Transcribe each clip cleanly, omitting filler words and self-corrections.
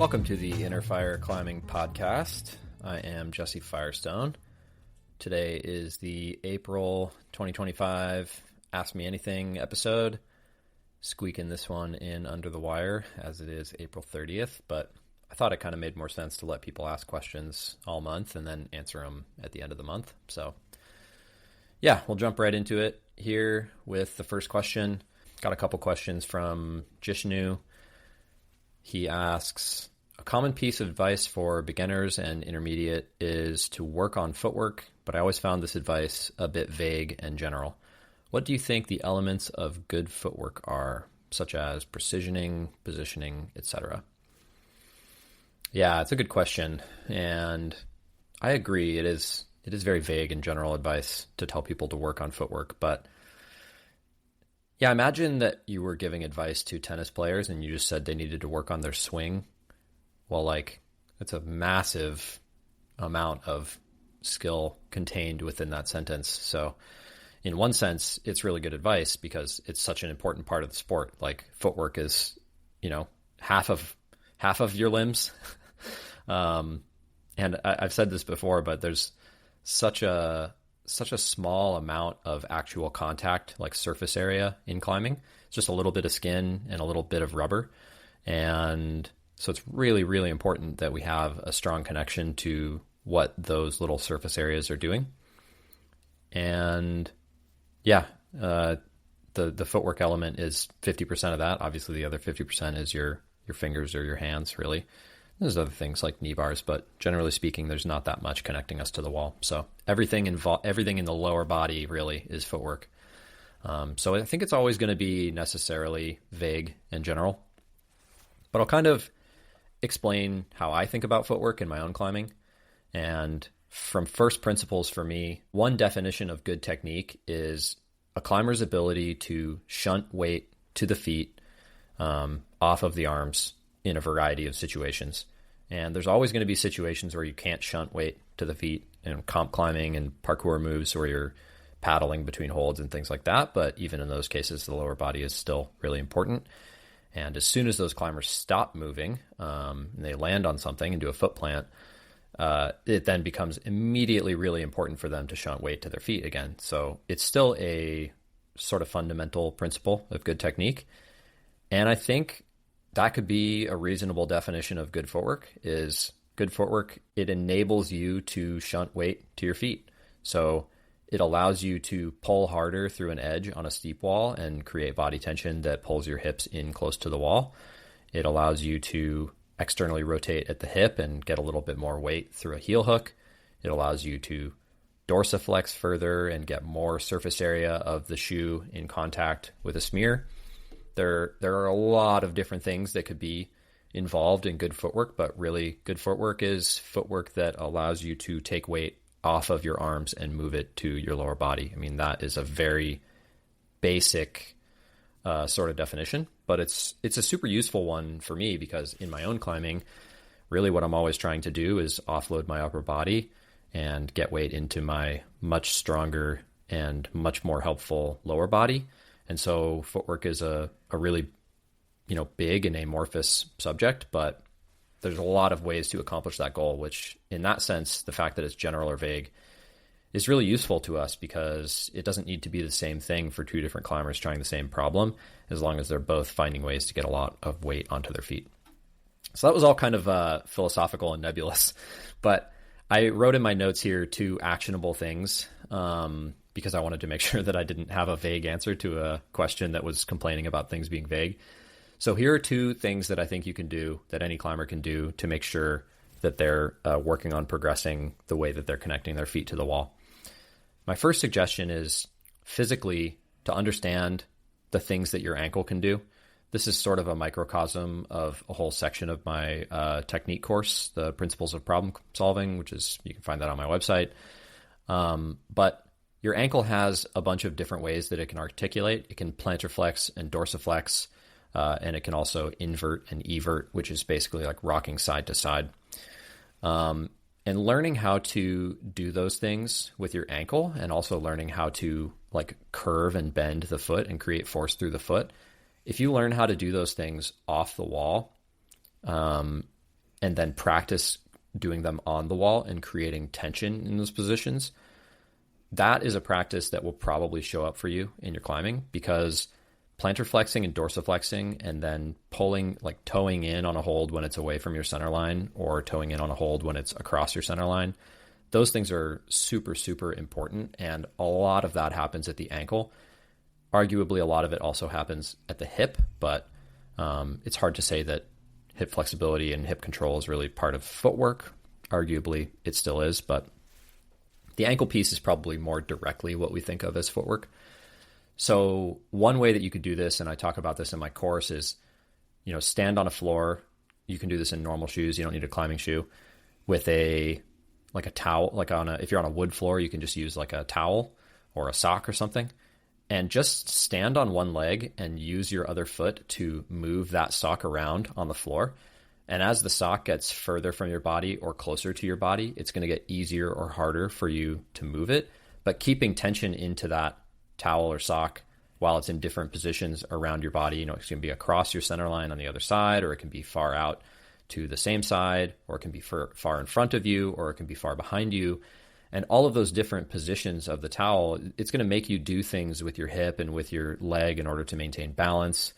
Welcome to the Inner Fire Climbing Podcast. I am Jesse Firestone. Today is the April 2025 Ask Me Anything episode. Squeaking this one in under the wire as it is April 30th, but I thought it kind of made more sense to let people ask questions all month and then answer them at the end of the month. So yeah, we'll jump right into it here with the first question. Got a couple questions from Jishnu. He asks, a common piece of advice for beginners and intermediate is to work on footwork, but I always found this advice a bit vague and general. What do you think the elements of good footwork are, such as precisioning, positioning, etc.? Yeah, it's a good question, and I agree. It is very vague and general advice to tell people to work on footwork, but yeah, imagine that you were giving advice to tennis players and you just said they needed to work on their swing. Well, it's a massive amount of skill contained within that sentence. So in one sense, it's really good advice because it's such an important part of the sport. Like footwork is, half of your limbs. And I've said this before, but there's such a small amount of actual contact, like surface area in climbing. It's just a little bit of skin and a little bit of rubber. And so it's really, really important that we have a strong connection to what those little surface areas are doing. And yeah, the footwork element is 50% of that. Obviously, the other 50% is your fingers or your hands, really. There's other things like knee bars, but generally speaking, there's not that much connecting us to the wall. So everything in the lower body really is footwork. So I think it's always going to be necessarily vague and general. But I'll kind of explain how I think about footwork in my own climbing. And from first principles for me, one definition of good technique is a climber's ability to shunt weight to the feet off of the arms in a variety of situations. And there's always going to be situations where you can't shunt weight to the feet in comp climbing and parkour moves where you're paddling between holds and things like that. But even in those cases, the lower body is still really important. And as soon as those climbers stop moving and they land on something and do a foot plant, it then becomes immediately really important for them to shunt weight to their feet again. So it's still a sort of fundamental principle of good technique. And I think that could be a reasonable definition of good footwork. Is good footwork, it enables you to shunt weight to your feet. So it allows you to pull harder through an edge on a steep wall and create body tension that pulls your hips in close to the wall. It allows you to externally rotate at the hip and get a little bit more weight through a heel hook. It allows you to dorsiflex further and get more surface area of the shoe in contact with a smear. There are a lot of different things that could be involved in good footwork, but really good footwork is footwork that allows you to take weight off of your arms and move it to your lower body. I mean, that is a very basic sort of definition, but it's a super useful one for me because in my own climbing, really what I'm always trying to do is offload my upper body and get weight into my much stronger and much more helpful lower body. And so footwork is a really, big and amorphous subject, but there's a lot of ways to accomplish that goal, which in that sense, the fact that it's general or vague is really useful to us because it doesn't need to be the same thing for two different climbers trying the same problem, as long as they're both finding ways to get a lot of weight onto their feet. So that was all kind of philosophical and nebulous, but I wrote in my notes here 2 actionable things because I wanted to make sure that I didn't have a vague answer to a question that was complaining about things being vague. So here are 2 things that I think you can do, that any climber can do to make sure that they're working on progressing the way that they're connecting their feet to the wall. My first suggestion is physically to understand the things that your ankle can do. This is sort of a microcosm of a whole section of my technique course, the Principles of Problem Solving, which is, you can find that on my website. But your ankle has a bunch of different ways that it can articulate. It can plantar flex and dorsiflex, and it can also invert and evert, which is basically like rocking side to side. And learning how to do those things with your ankle, and also learning how to like curve and bend the foot and create force through the foot. If you learn how to do those things off the wall, and then practice doing them on the wall and creating tension in those positions, that is a practice that will probably show up for you in your climbing, because plantar flexing and dorsiflexing and then pulling, like toeing in on a hold when it's away from your center line or toeing in on a hold when it's across your center line, those things are super, super important. And a lot of that happens at the ankle. Arguably, a lot of it also happens at the hip, but it's hard to say that hip flexibility and hip control is really part of footwork. Arguably, it still is, but the ankle piece is probably more directly what we think of as footwork. So one way that you could do this, and I talk about this in my course, is, stand on a floor. You can do this in normal shoes. You don't need a climbing shoe, with a towel, if you're on a wood floor, you can just use like a towel or a sock or something, and just stand on one leg and use your other foot to move that sock around on the floor. And as the sock gets further from your body or closer to your body, it's going to get easier or harder for you to move it. But keeping tension into that towel or sock while it's in different positions around your body, it's going to be across your center line on the other side, or it can be far out to the same side, or it can be far in front of you, or it can be far behind you. And all of those different positions of the towel, it's going to make you do things with your hip and with your leg in order to maintain balance.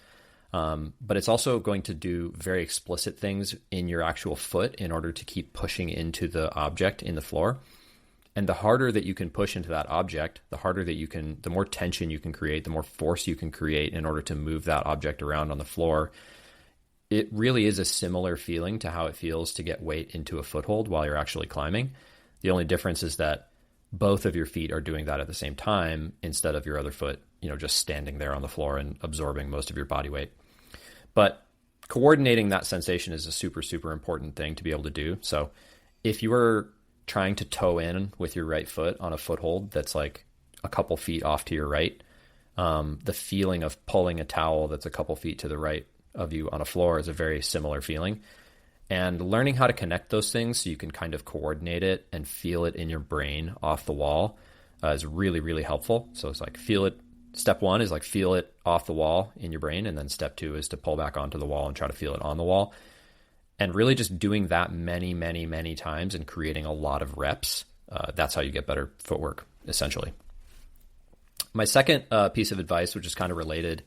But it's also going to do very explicit things in your actual foot in order to keep pushing into the object in the floor. And the harder that you can push into that object, the more tension you can create, the more force you can create in order to move that object around on the floor. It really is a similar feeling to how it feels to get weight into a foothold while you're actually climbing. The only difference is that both of your feet are doing that at the same time, instead of your other foot, just standing there on the floor and absorbing most of your body weight. But coordinating that sensation is a super, super important thing to be able to do. So if you were trying to toe in with your right foot on a foothold that's like a couple feet off to your right, the feeling of pulling a towel that's a couple feet to the right of you on a floor is a very similar feeling. And learning how to connect those things so you can kind of coordinate it and feel it in your brain off the wall is really, really helpful. So it's like feel it. Step one is like feel it off the wall in your brain. And then step two is to pull back onto the wall and try to feel it on the wall. And really just doing that many, many, many times and creating a lot of reps. That's how you get better footwork, essentially. My second piece of advice, which is kind of related,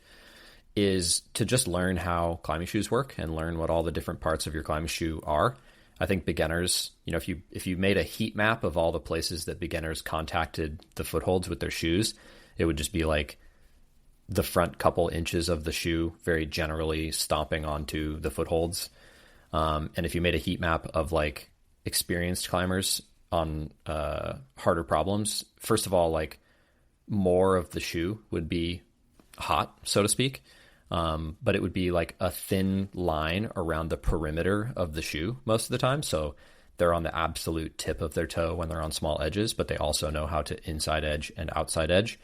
is to just learn how climbing shoes work and learn what all the different parts of your climbing shoe are. I think beginners, if you made a heat map of all the places that beginners contacted the footholds with their shoes, it would just be like the front couple inches of the shoe very generally stomping onto the footholds. And if you made a heat map of like experienced climbers on harder problems, first of all, like more of the shoe would be hot, so to speak. But it would be like a thin line around the perimeter of the shoe most of the time. So they're on the absolute tip of their toe when they're on small edges, but they also know how to inside edge and outside edge.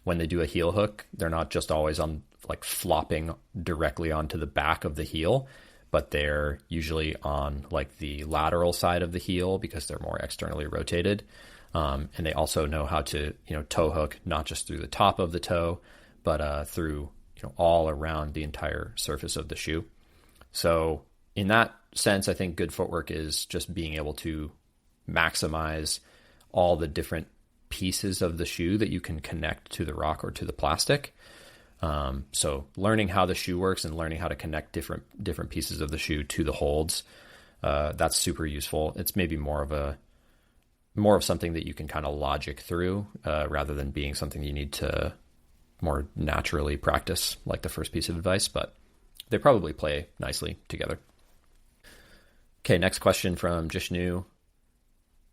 When they do a heel hook, they're not just always on like flopping directly onto the back of the heel, but they're usually on like the lateral side of the heel because they're more externally rotated. And they also know how to, toe hook, not just through the top of the toe, but through, all around the entire surface of the shoe. So in that sense, I think good footwork is just being able to maximize all the different pieces of the shoe that you can connect to the rock or to the plastic. So learning how the shoe works and learning how to connect different pieces of the shoe to the holds, that's super useful. It's maybe more of something that you can kind of logic through, rather than being something you need to more naturally practice, like the first piece of advice, but they probably play nicely together. Okay, next question from Jishnu.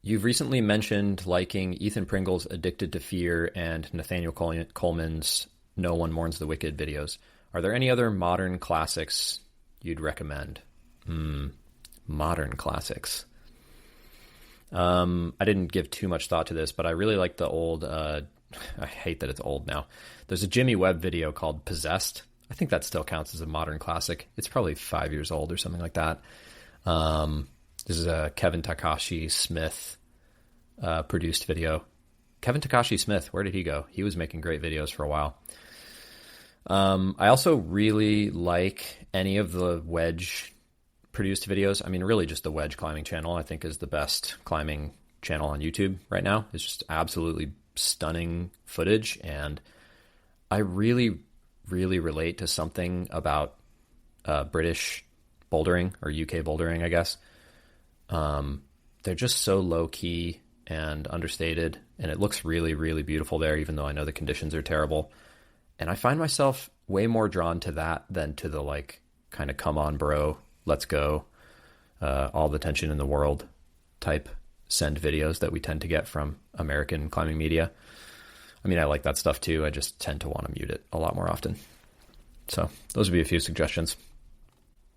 You've recently mentioned liking Ethan Pringle's Addicted to Fear and Nathaniel Coleman's No One Mourns the Wicked videos. Are there any other modern classics you'd recommend? Modern classics. I didn't give too much thought to this, but I really like the old, I hate that it's old now. There's a Jimmy Webb video called Possessed. I think that still counts as a modern classic. It's probably 5 years old or something like that. This is a Kevin Takashi Smith produced video. Kevin Takashi Smith, where did he go? He was making great videos for a while. I also really like any of the wedge produced videos. I mean, really just the wedge climbing channel, I think, is the best climbing channel on YouTube right now. It's just absolutely stunning footage. And I really, really relate to something about British bouldering, or UK bouldering, I guess. They're just so low key and understated, and it looks really, really beautiful there, even though I know the conditions are terrible. And I find myself way more drawn to that than to the like kind of come on bro, let's go, all the tension in the world type send videos that we tend to get from American climbing media. I mean, I like that stuff too. I just tend to want to mute it a lot more often. So those would be a few suggestions.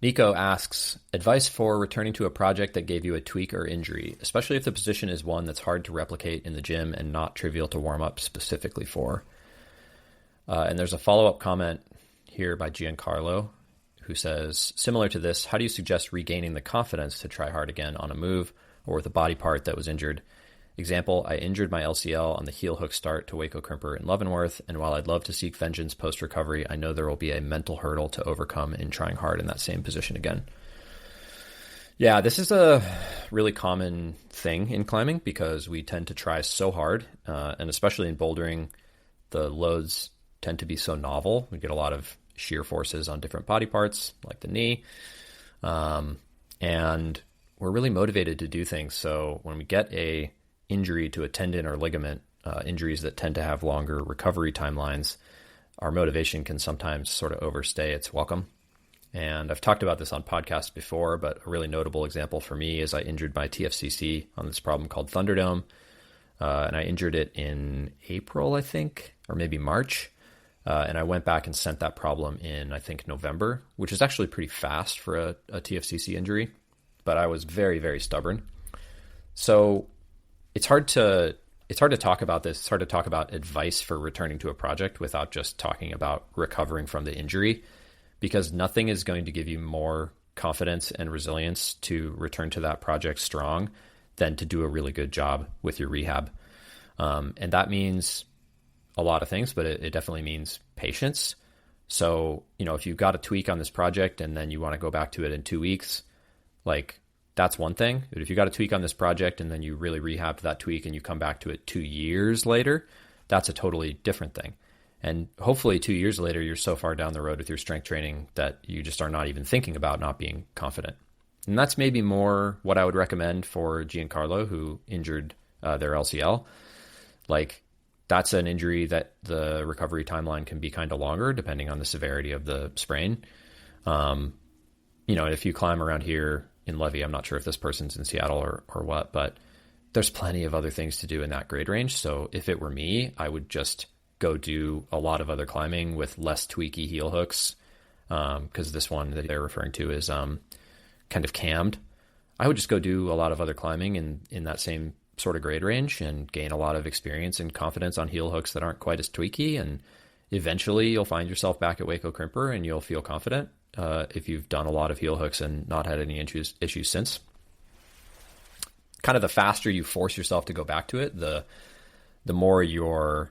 Nico asks, advice for returning to a project that gave you a tweak or injury, especially if the position is one that's hard to replicate in the gym and not trivial to warm up specifically for. And there's a follow-up comment here by Giancarlo, who says, similar to this, how do you suggest regaining the confidence to try hard again on a move or with a body part that was injured? Example, I injured my LCL on the heel hook start to Waco Crimper in Leavenworth, and while I'd love to seek vengeance post-recovery, I know there will be a mental hurdle to overcome in trying hard in that same position again. Yeah, this is a really common thing in climbing because we tend to try so hard, and especially in bouldering, the loads tend to be so novel. We get a lot of shear forces on different body parts, like the knee, and we're really motivated to do things. So when we get a injury to a tendon or ligament, injuries that tend to have longer recovery timelines, our motivation can sometimes sort of overstay its welcome. And I've talked about this on podcasts before, but a really notable example for me is I injured my TFCC on this problem called Thunderdome. And I injured it in April, I think, or maybe March. And I went back and sent that problem in, I think, November, which is actually pretty fast for a TFCC injury. But I was very, very stubborn. So it's hard to talk about this. It's hard to talk about advice for returning to a project without just talking about recovering from the injury, because nothing is going to give you more confidence and resilience to return to that project strong than to do a really good job with your rehab. And that means a lot of things, but it definitely means patience. So, if you've got a tweak on this project and then you want to go back to it in 2 weeks, like, that's one thing. But if you got a tweak on this project and then you really rehabbed that tweak and you come back to it 2 years later, that's a totally different thing. And hopefully 2 years later, you're so far down the road with your strength training that you just are not even thinking about not being confident. And that's maybe more what I would recommend for Giancarlo, who injured their LCL. Like, that's an injury that the recovery timeline can be kind of longer depending on the severity of the sprain. If you climb around here in Levy, I'm not sure if this person's in Seattle or what, but there's plenty of other things to do in that grade range. So if it were me, I would just go do a lot of other climbing with less tweaky heel hooks, because this one that they're referring to is kind of cammed. I would just go do a lot of other climbing in that same sort of grade range and gain a lot of experience and confidence on heel hooks that aren't quite as tweaky. And eventually you'll find yourself back at Waco Crimper and you'll feel confident if you've done a lot of heel hooks and not had any issues since. Kind of the faster you force yourself to go back to it, the more you're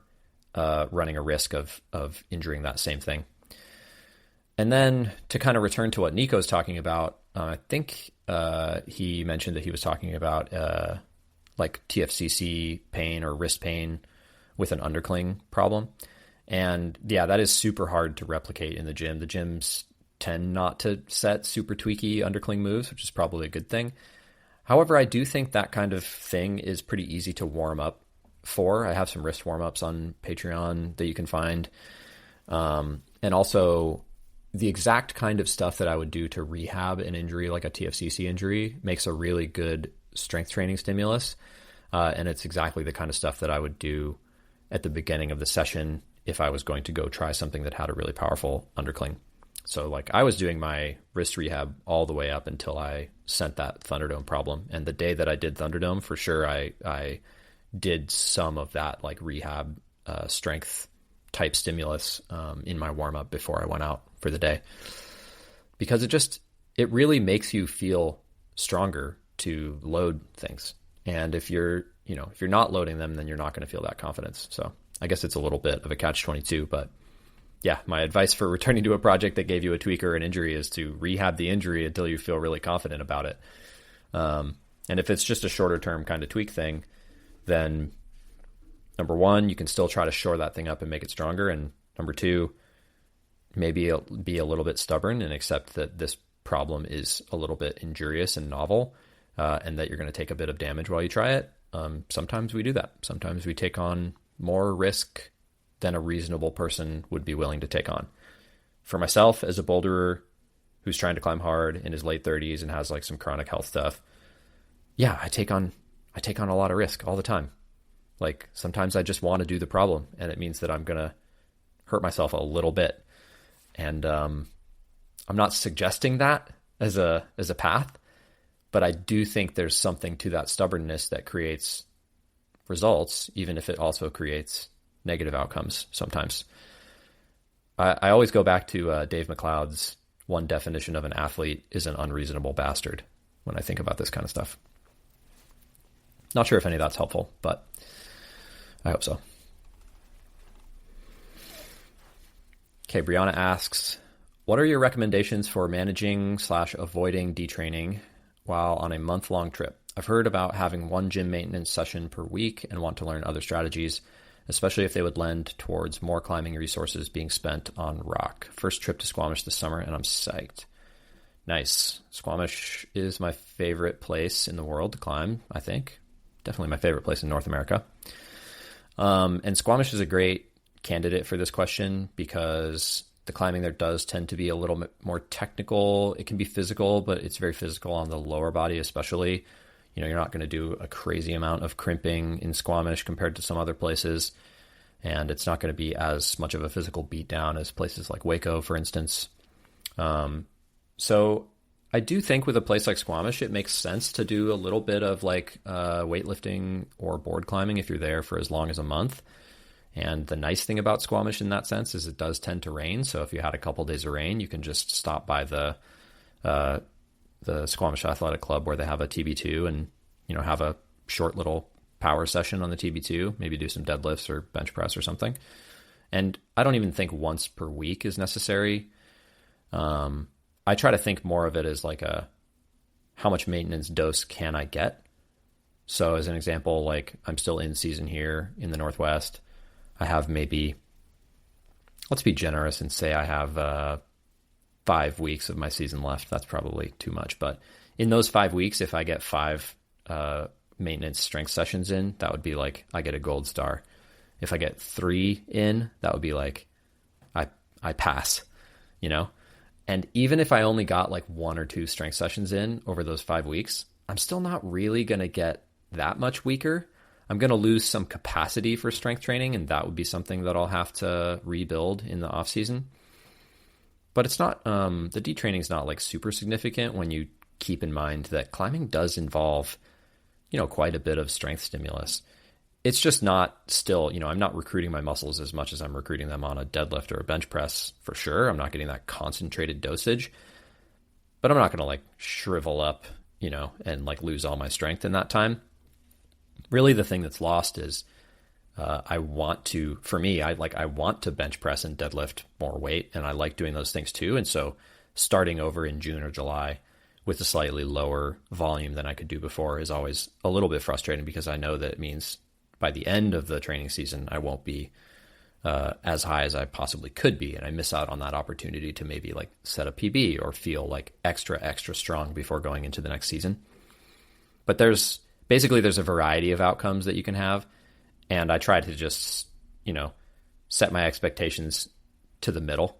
running a risk of injuring that same thing. And then to kind of return to what Nico's talking about, I think he mentioned that he was talking about like TFCC pain or wrist pain with an undercling problem. And yeah, that is super hard to replicate in the gym. The gyms tend not to set super tweaky undercling moves, which is probably a good thing. However, I do think that kind of thing is pretty easy to warm up for. I have some wrist warm-ups on Patreon that you can find. And also the exact kind of stuff that I would do to rehab an injury like a TFCC injury makes a really good strength training stimulus. And it's exactly the kind of stuff that I would do at the beginning of the session if I was going to go try something that had a really powerful undercling. So like I was doing my wrist rehab all the way up until I sent that Thunderdome problem. And the day that I did Thunderdome, for sure, I did some of that like rehab strength type stimulus in my warm up before I went out for the day, because it really makes you feel stronger to load things. And if you're not loading them, then you're not going to feel that confidence. So I guess it's a little bit of a catch-22, but yeah, my advice for returning to a project that gave you a tweak or an injury is to rehab the injury until you feel really confident about it. And if it's just a shorter term kind of tweak thing, then number one, you can still try to shore that thing up and make it stronger. And number two, maybe be a little bit stubborn and accept that this problem is a little bit injurious and novel, and that you're going to take a bit of damage while you try it. Sometimes we do that. Sometimes we take on more risk than a reasonable person would be willing to take on. For myself, as a boulderer who's trying to climb hard in his late 30s and has like some chronic health stuff, yeah, I take on a lot of risk all the time. Like sometimes I just want to do the problem, and it means that I'm going to hurt myself a little bit. And I'm not suggesting that as a path, but I do think there's something to that stubbornness that creates results, even if it also creates negative outcomes sometimes. I always go back to Dave McLeod's one definition of an athlete is an unreasonable bastard when I think about this kind of stuff. Not sure if any of that's helpful, but I hope so. Okay, Briana asks, what are your recommendations for managing/avoiding detraining while on a month-long trip? I've heard about having one gym maintenance session per week and want to learn other strategies, especially if they would lend towards more climbing resources being spent on rock. First trip to Squamish this summer, and I'm psyched. Nice. Squamish is my favorite place in the world to climb, I think. Definitely my favorite place in North America. And Squamish is a great candidate for this question because the climbing there does tend to be a little bit more technical. It can be physical, but it's very physical on the lower body, especially. You know, you're not going to do a crazy amount of crimping in Squamish compared to some other places. And it's not going to be as much of a physical beatdown as places like Waco, for instance. So I do think with a place like Squamish, it makes sense to do a little bit of like weightlifting or board climbing if you're there for as long as a month. And the nice thing about Squamish in that sense is it does tend to rain. So if you had a couple days of rain, you can just stop by the Squamish Athletic Club where they have a TB2 and, you know, have a short little power session on the TB2, maybe do some deadlifts or bench press or something. And I don't even think once per week is necessary. I try to think more of it as like how much maintenance dose can I get? So as an example, like I'm still in season here in the Northwest. I have maybe, let's be generous and say I have 5 weeks of my season left. That's probably too much. But in those 5 weeks, if I get 5 maintenance strength sessions in, that would be like I get a gold star. If I get 3 in, that would be like I pass, you know? And even if I only got like 1 or 2 strength sessions in over those 5 weeks, I'm still not really going to get that much weaker. I'm going to lose some capacity for strength training, and that would be something that I'll have to rebuild in the off season. But it's not, the detraining is not like super significant when you keep in mind that climbing does involve, you know, quite a bit of strength stimulus. It's just not still, you know, I'm not recruiting my muscles as much as I'm recruiting them on a deadlift or a bench press for sure. I'm not getting that concentrated dosage, but I'm not going to like shrivel up, you know, and like lose all my strength in that time. Really the thing that's lost is I want to bench press and deadlift more weight, and I like doing those things too. And so starting over in June or July with a slightly lower volume than I could do before is always a little bit frustrating because I know that it means by the end of the training season, I won't be as high as I possibly could be. And I miss out on that opportunity to maybe like set a PB or feel like extra strong before going into the next season. But there's a variety of outcomes that you can have. And I try to just, you know, set my expectations to the middle,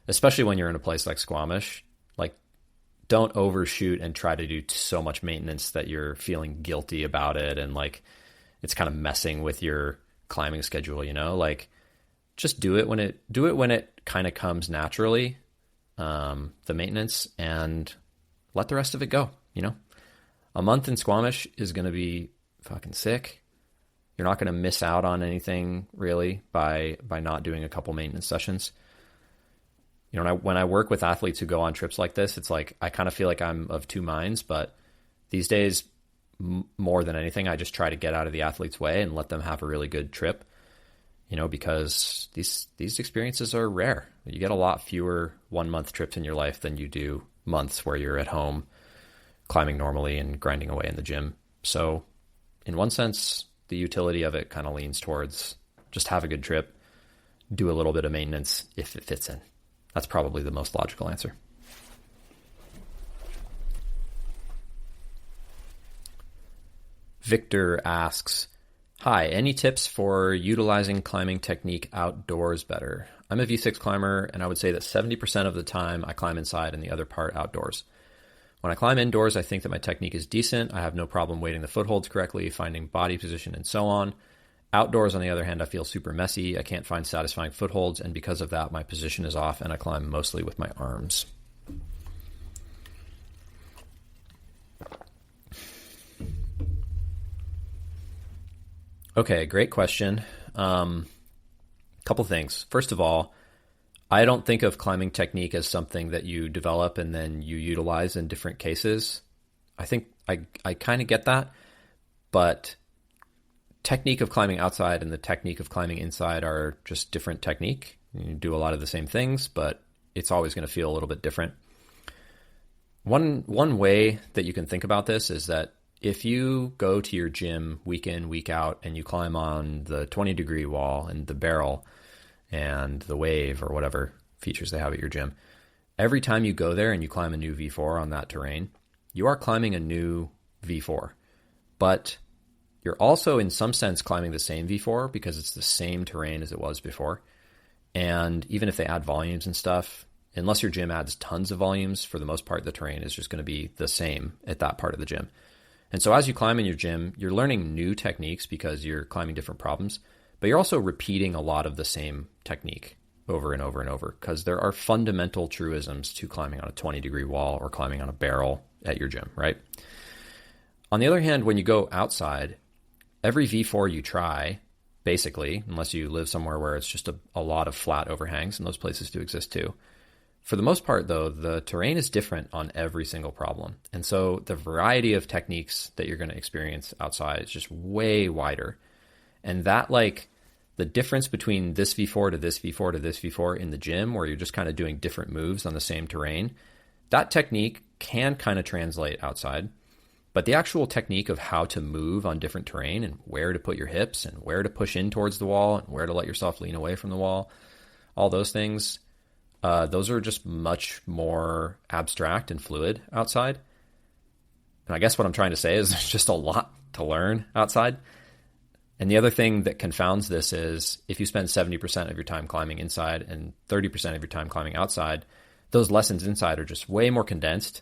especially when you're in a place like Squamish. Like, don't overshoot and try to do so much maintenance that you're feeling guilty about it. And like, it's kind of messing with your climbing schedule, you know, like just do it when it kind of comes naturally, the maintenance, and let the rest of it go, you know. A month in Squamish is going to be fucking sick. You're not going to miss out on anything really by not doing a couple maintenance sessions. You know, when I work with athletes who go on trips like this, it's like I kind of feel like I'm of two minds, but these days, more than anything, I just try to get out of the athlete's way and let them have a really good trip. because these experiences are rare. You get a lot fewer 1 month trips in your life than you do months where you're at home climbing normally and grinding away in the gym. So in one sense, the utility of it kind of leans towards just have a good trip, do a little bit of maintenance if it fits in. That's probably the most logical answer. Victor asks, hi, any tips for utilizing climbing technique outdoors better? I'm a V6 climber, and I would say that 70% of the time I climb inside and the other part outdoors. When I climb indoors, I think that my technique is decent. I have no problem weighting the footholds correctly, finding body position, and so on. Outdoors, on the other hand, I feel super messy. I can't find satisfying footholds, and because of that, my position is off, and I climb mostly with my arms. Okay, great question. Couple things. First of all, I don't think of climbing technique as something that you develop and then you utilize in different cases. I think I kind of get that, but technique of climbing outside and the technique of climbing inside are just different technique. You do a lot of the same things, but it's always going to feel a little bit different. One way that you can think about this is that if you go to your gym week in, week out, and you climb on the 20-degree wall and the barrel and the wave or whatever features they have at your gym, every time you go there and you climb a new V4 on that terrain, you are climbing a new V4. But you're also, in some sense, climbing the same V4 because it's the same terrain as it was before. And even if they add volumes and stuff, unless your gym adds tons of volumes, for the most part, the terrain is just going to be the same at that part of the gym. And so as you climb in your gym, you're learning new techniques because you're climbing different problems, but you're also repeating a lot of the same technique over and over and over because there are fundamental truisms to climbing on a 20-degree wall or climbing on a barrel at your gym, right? On the other hand, when you go outside, every V4 you try, basically, unless you live somewhere where it's just a lot of flat overhangs, and those places do exist too. For the most part, though, the terrain is different on every single problem. And so the variety of techniques that you're going to experience outside is just way wider. And that, the difference between this V4 to this V4 to this V4 in the gym, where you're just kind of doing different moves on the same terrain, that technique can kind of translate outside. But the actual technique of how to move on different terrain and where to put your hips and where to push in towards the wall and where to let yourself lean away from the wall, all those things, those are just much more abstract and fluid outside. And I guess what I'm trying to say is there's just a lot to learn outside. And the other thing that confounds this is if you spend 70% of your time climbing inside and 30% of your time climbing outside, those lessons inside are just way more condensed.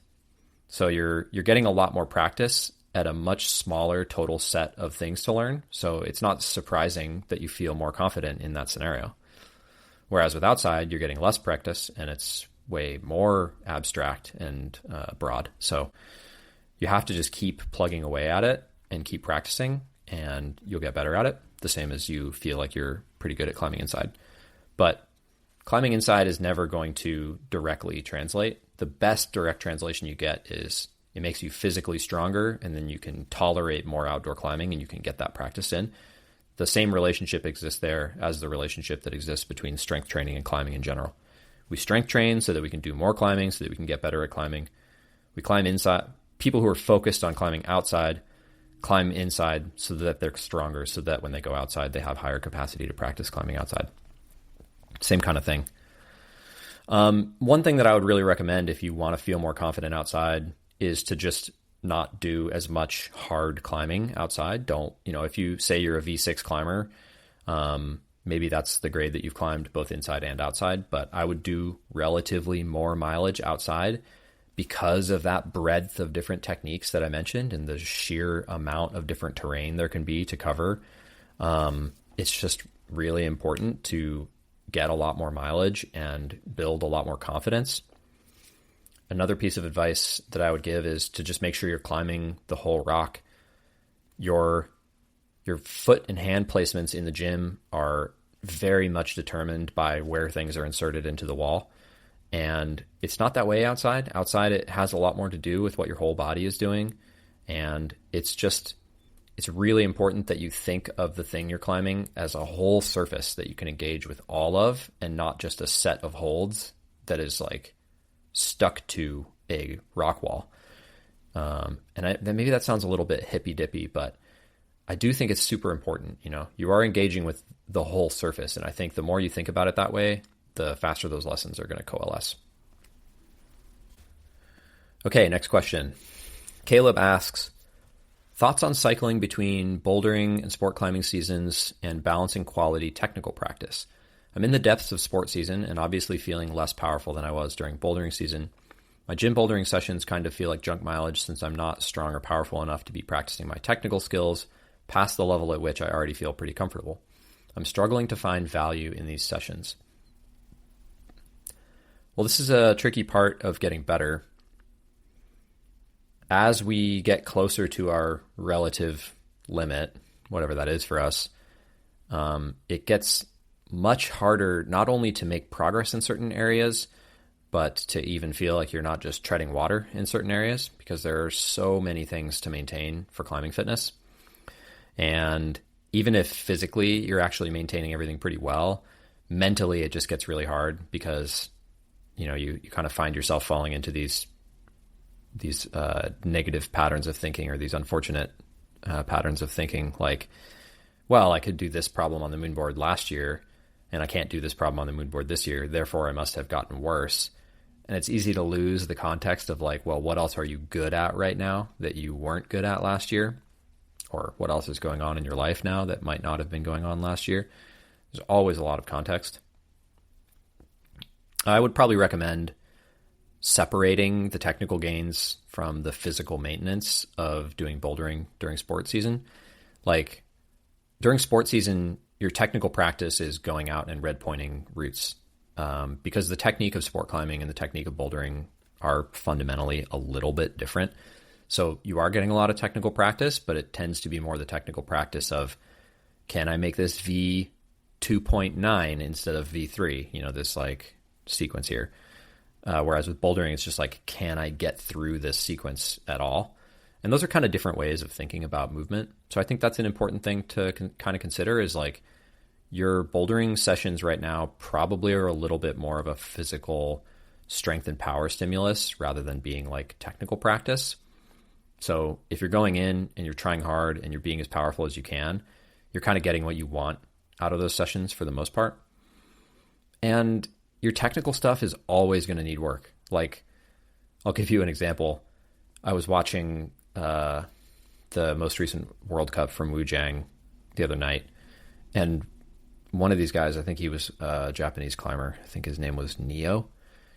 So you're getting a lot more practice at a much smaller total set of things to learn. So it's not surprising that you feel more confident in that scenario. Whereas with outside, you're getting less practice and it's way more abstract and broad. So you have to just keep plugging away at it and keep practicing and you'll get better at it, the same as you feel like you're pretty good at climbing inside. But climbing inside is never going to directly translate. The best direct translation you get is it makes you physically stronger and then you can tolerate more outdoor climbing and you can get that practice in. The same relationship exists there as the relationship that exists between strength training and climbing in general. We strength train so that we can do more climbing, so that we can get better at climbing. We climb inside. People who are focused on climbing outside climb inside so that they're stronger, so that when they go outside, they have higher capacity to practice climbing outside. Same kind of thing. One thing that I would really recommend if you want to feel more confident outside is to just not do as much hard climbing outside. If you say you're a V6 climber, maybe that's the grade that you've climbed both inside and outside, but I would do relatively more mileage outside because of that breadth of different techniques that I mentioned and the sheer amount of different terrain there can be to cover. It's just really important to get a lot more mileage and build a lot more confidence. Another piece of advice that I would give is to just make sure you're climbing the whole rock. Your foot and hand placements in the gym are very much determined by where things are inserted into the wall. And it's not that way outside. Outside, it has a lot more to do with what your whole body is doing. And it's it's really important that you think of the thing you're climbing as a whole surface that you can engage with all of, and not just a set of holds that is like stuck to a rock wall. Then maybe that sounds a little bit hippy dippy, but I do think it's super important. You are engaging with the whole surface. And I think the more you think about it that way, the faster those lessons are going to coalesce. Okay, next question. Caleb asks, thoughts on cycling between bouldering and sport climbing seasons and balancing quality technical practice? I'm in the depths of sport season and obviously feeling less powerful than I was during bouldering season. My gym bouldering sessions kind of feel like junk mileage since I'm not strong or powerful enough to be practicing my technical skills past the level at which I already feel pretty comfortable. I'm struggling to find value in these sessions. Well, this is a tricky part of getting better. As we get closer to our relative limit, whatever that is for us, it gets much harder not only to make progress in certain areas, but to even feel like you're not just treading water in certain areas, because there are so many things to maintain for climbing fitness. And even if physically you're actually maintaining everything pretty well, mentally it just gets really hard because, you kind of find yourself falling into these negative patterns of thinking, or these unfortunate patterns of thinking like, well, I could do this problem on the moonboard last year and I can't do this problem on the moonboard this year, therefore I must have gotten worse. And it's easy to lose the context of like, well, what else are you good at right now that you weren't good at last year? Or what else is going on in your life now that might not have been going on last year? There's always a lot of context. I would probably recommend separating the technical gains from the physical maintenance of doing bouldering during sports season. Like during sports season, your technical practice is going out and red pointing routes, because the technique of sport climbing and the technique of bouldering are fundamentally a little bit different. So you are getting a lot of technical practice, but it tends to be more the technical practice of, can I make this V 2.9 instead of V3? This like sequence here. Whereas with bouldering, it's just like, can I get through this sequence at all? And those are kind of different ways of thinking about movement. So I think that's an important thing to kind of consider, is like your bouldering sessions right now probably are a little bit more of a physical strength and power stimulus rather than being like technical practice. So if you're going in and you're trying hard and you're being as powerful as you can, you're kind of getting what you want out of those sessions for the most part. And your technical stuff is always going to need work. Like, I'll give you an example. I was watching the most recent World Cup from Wujiang the other night, and one of these guys, I think he was a Japanese climber, I think his name was Neo.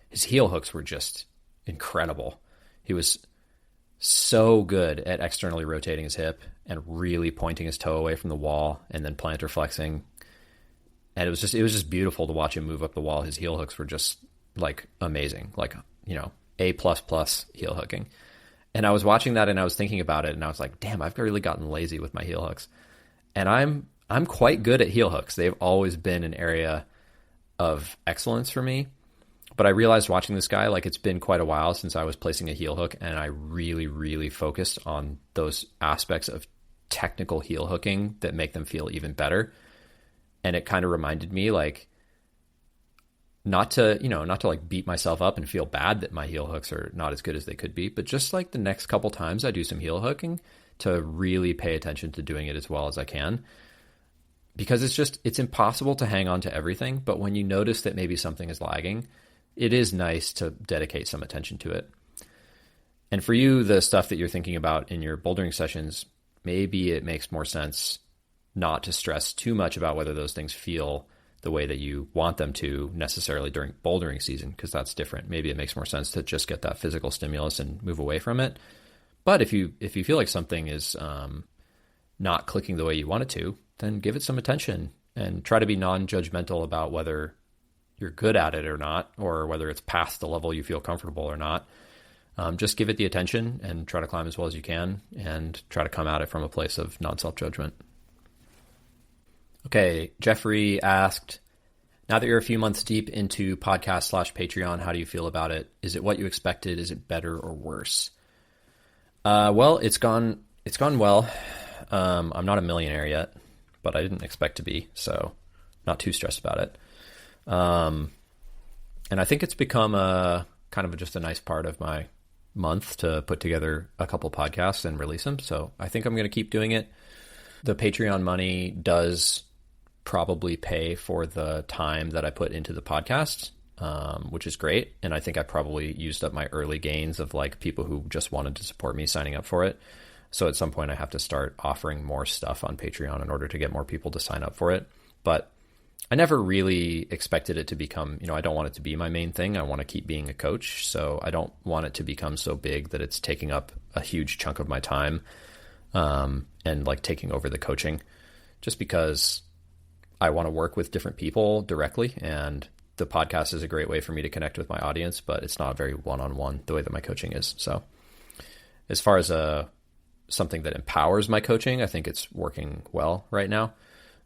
His heel hooks were just incredible. He was so good at externally rotating his hip and really pointing his toe away from the wall and then plantar flexing. And it was just beautiful to watch him move up the wall. His heel hooks were just like amazing, like, A++ heel hooking. And I was watching that and I was thinking about it and I was like, damn, I've really gotten lazy with my heel hooks. And I'm quite good at heel hooks. They've always been an area of excellence for me. But I realized watching this guy, like, it's been quite a while since I was placing a heel hook, and I really, really focused on those aspects of technical heel hooking that make them feel even better. And it kind of reminded me, like, not to like beat myself up and feel bad that my heel hooks are not as good as they could be, but just like the next couple times I do some heel hooking, to really pay attention to doing it as well as I can. Because it's impossible to hang on to everything, but when you notice that maybe something is lagging, it is nice to dedicate some attention to it. And for you, the stuff that you're thinking about in your bouldering sessions, maybe it makes more sense not to stress too much about whether those things feel the way that you want them to necessarily during bouldering season, because that's different. Maybe it makes more sense to just get that physical stimulus and move away from it. But if you feel like something is not clicking the way you want it to, then give it some attention and try to be non-judgmental about whether you're good at it or not, or whether it's past the level you feel comfortable or not. Just give it the attention and try to climb as well as you can, and try to come at it from a place of non-self-judgment. Okay, Jeffrey asked, now that you're a few months deep into podcast/Patreon, how do you feel about it? Is it what you expected? Is it better or worse? Well, it's gone well. I'm not a millionaire yet, but I didn't expect to be, so not too stressed about it. And I think it's become a kind of just a nice part of my month to put together a couple podcasts and release them. So I think I'm going to keep doing it. The Patreon money does probably pay for the time that I put into the podcast, which is great. And I think I probably used up my early gains of like people who just wanted to support me signing up for it. So at some point I have to start offering more stuff on Patreon in order to get more people to sign up for it. But I never really expected it to become, I don't want it to be my main thing. I want to keep being a coach. So I don't want it to become so big that it's taking up a huge chunk of my time, and like taking over the coaching, just because I want to work with different people directly. And the podcast is a great way for me to connect with my audience, but it's not very one-on-one the way that my coaching is. So as far as something that empowers my coaching, I think it's working well right now,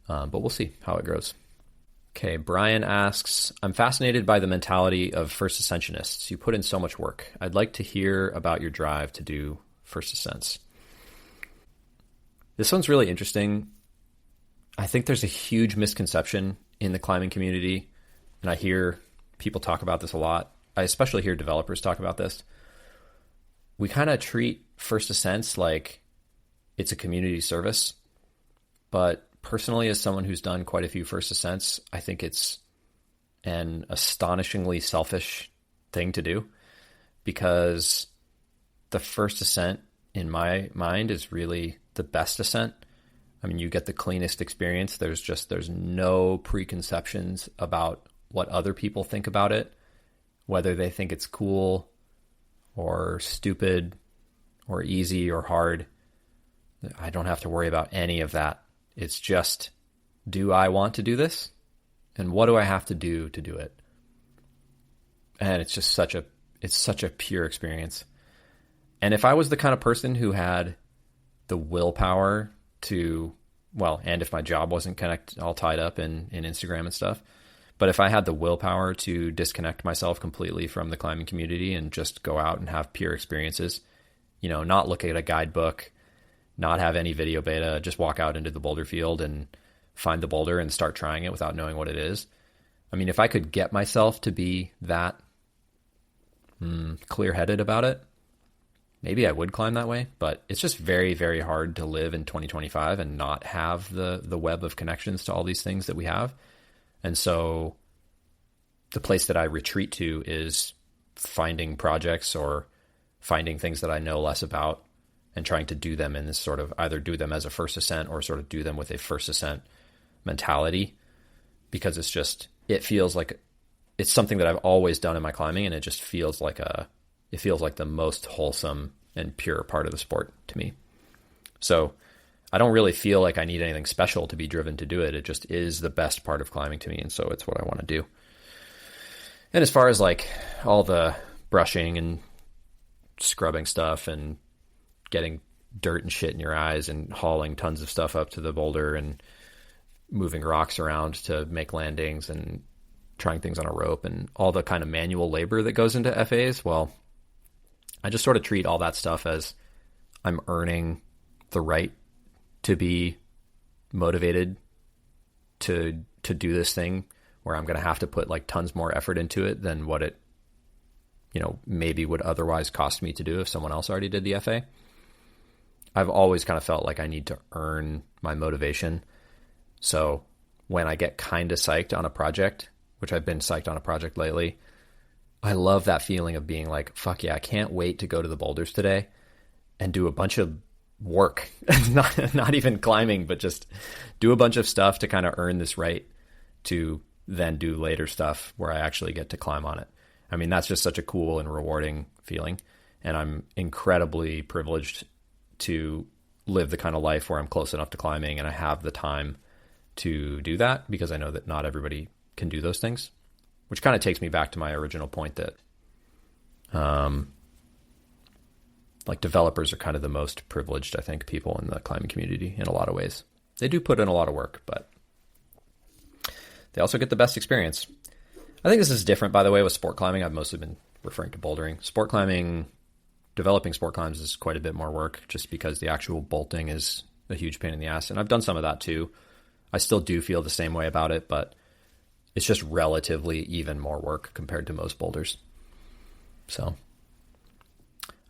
but we'll see how it grows. Okay, Brian asks, I'm fascinated by the mentality of first ascensionists. You put in so much work. I'd like to hear about your drive to do first ascents. This one's really interesting. I think there's a huge misconception in the climbing community, and I hear people talk about this a lot. I especially hear developers talk about this. We kind of treat first ascents like it's a community service, but personally, as someone who's done quite a few first ascents, I think it's an astonishingly selfish thing to do, because the first ascent in my mind is really the best ascent. I mean, you get the cleanest experience. There's no preconceptions about what other people think about it, whether they think it's cool or stupid or easy or hard. I don't have to worry about any of that. It's just, do I want to do this? And what do I have to do it? And it's just such a pure experience. And if I was the kind of person who had the willpower to, and if my job wasn't all tied up in Instagram and stuff, but if I had the willpower to disconnect myself completely from the climbing community and just go out and have pure experiences, not look at a guidebook, not have any video beta, just walk out into the boulder field and find the boulder and start trying it without knowing what it is. I mean, if I could get myself to be that clear-headed about it, maybe I would climb that way, but it's just very, very hard to live in 2025 and not have the web of connections to all these things that we have. And so the place that I retreat to is finding projects or finding things that I know less about and trying to do them in this sort of, either do them as a first ascent or sort of do them with a first ascent mentality, because it feels like it's something that I've always done in my climbing, and it just feels like the most wholesome and pure part of the sport to me. So I don't really feel like I need anything special to be driven to do it. It just is the best part of climbing to me, and so it's what I want to do. And as far as like all the brushing and scrubbing stuff and getting dirt and shit in your eyes and hauling tons of stuff up to the boulder and moving rocks around to make landings and trying things on a rope and all the kind of manual labor that goes into FAs, well, I just sort of treat all that stuff as I'm earning the right to be motivated to do this thing where I'm going to have to put like tons more effort into it than what it, maybe would otherwise cost me to do if someone else already did the FA. I've always kind of felt like I need to earn my motivation. So when I get kind of psyched on a project, which I've been psyched on a project lately, I love that feeling of being like, fuck yeah, I can't wait to go to the boulders today and do a bunch of work, not even climbing, but just do a bunch of stuff to kind of earn this right to then do later stuff where I actually get to climb on it. I mean, that's just such a cool and rewarding feeling. And I'm incredibly privileged to live the kind of life where I'm close enough to climbing and I have the time to do that, because I know that not everybody can do those things, which kind of takes me back to my original point that like developers are kind of the most privileged, I think, people in the climbing community in a lot of ways. They do put in a lot of work, but they also get the best experience. I think this is different, by the way, with sport climbing. I've mostly been referring to bouldering. Sport climbing, developing sport climbs is quite a bit more work just because the actual bolting is a huge pain in the ass. And I've done some of that too. I still do feel the same way about it, but it's just relatively even more work compared to most boulders. So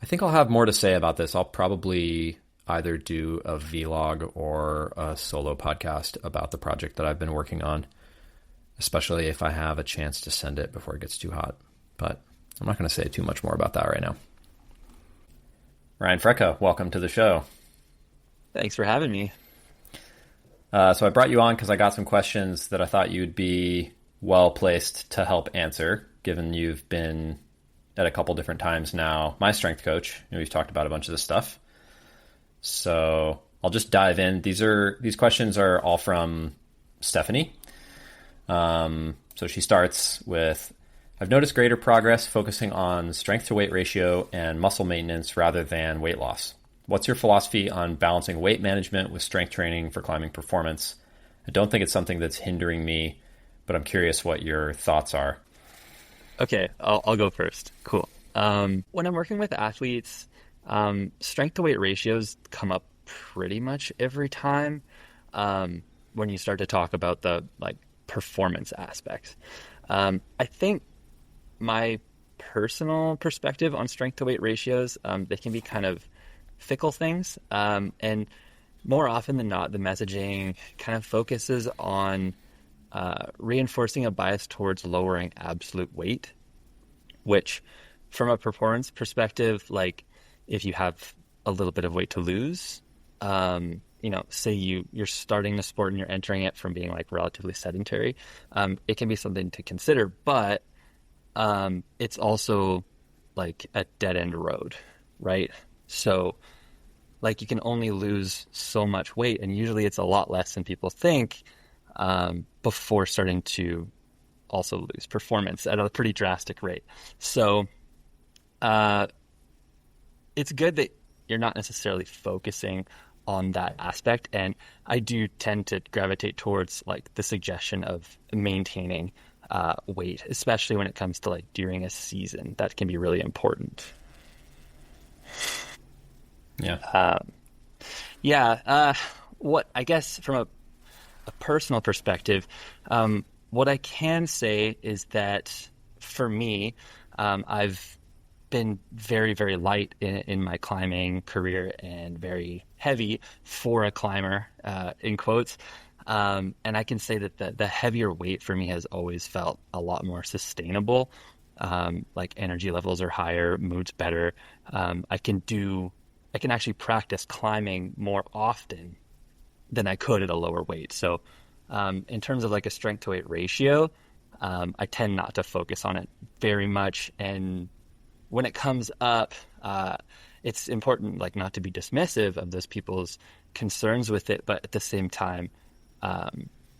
I think I'll have more to say about this. I'll probably either do a vlog or a solo podcast about the project that I've been working on, especially if I have a chance to send it before it gets too hot. But I'm not going to say too much more about that right now. Ryan Frecka, welcome to the show. Thanks for having me. So I brought you on because I got some questions that I thought you'd be well placed to help answer, given you've been at a couple different times now my strength coach. We've talked about a bunch of this stuff. So I'll just dive in. These questions are all from Stephanie. So she starts with, I've noticed greater progress focusing on strength to weight ratio and muscle maintenance rather than weight loss. What's your philosophy on balancing weight management with strength training for climbing performance? I don't think it's something that's hindering me, but I'm curious what your thoughts are. Okay, I'll go first. Cool. When I'm working with athletes, strength to weight ratios come up pretty much every time when you start to talk about the performance aspects. I think my personal perspective on strength to weight ratios, they can be kind of fickle things. And more often than not, the messaging kind of focuses on reinforcing a bias towards lowering absolute weight, which from a performance perspective, if you have a little bit of weight to lose, say you're starting the sport and you're entering it from being relatively sedentary, it can be something to consider, but it's also a dead end road, right? So you can only lose so much weight, and usually it's a lot less than people think before starting to also lose performance at a pretty drastic rate. So it's good that you're not necessarily focusing on that aspect, and I do tend to gravitate towards the suggestion of maintaining weight, especially when it comes to during a season. That can be really important. What I guess from a personal perspective, what I can say is that for me, I've been very, very light in my climbing career and very heavy for a climber, in quotes. And I can say that the heavier weight for me has always felt a lot more sustainable. Energy levels are higher, mood's better. I can actually practice climbing more often than I could at a lower weight. So in terms of a strength to weight ratio, I tend not to focus on it very much. And when it comes up, it's important not to be dismissive of those people's concerns with it, but at the same time,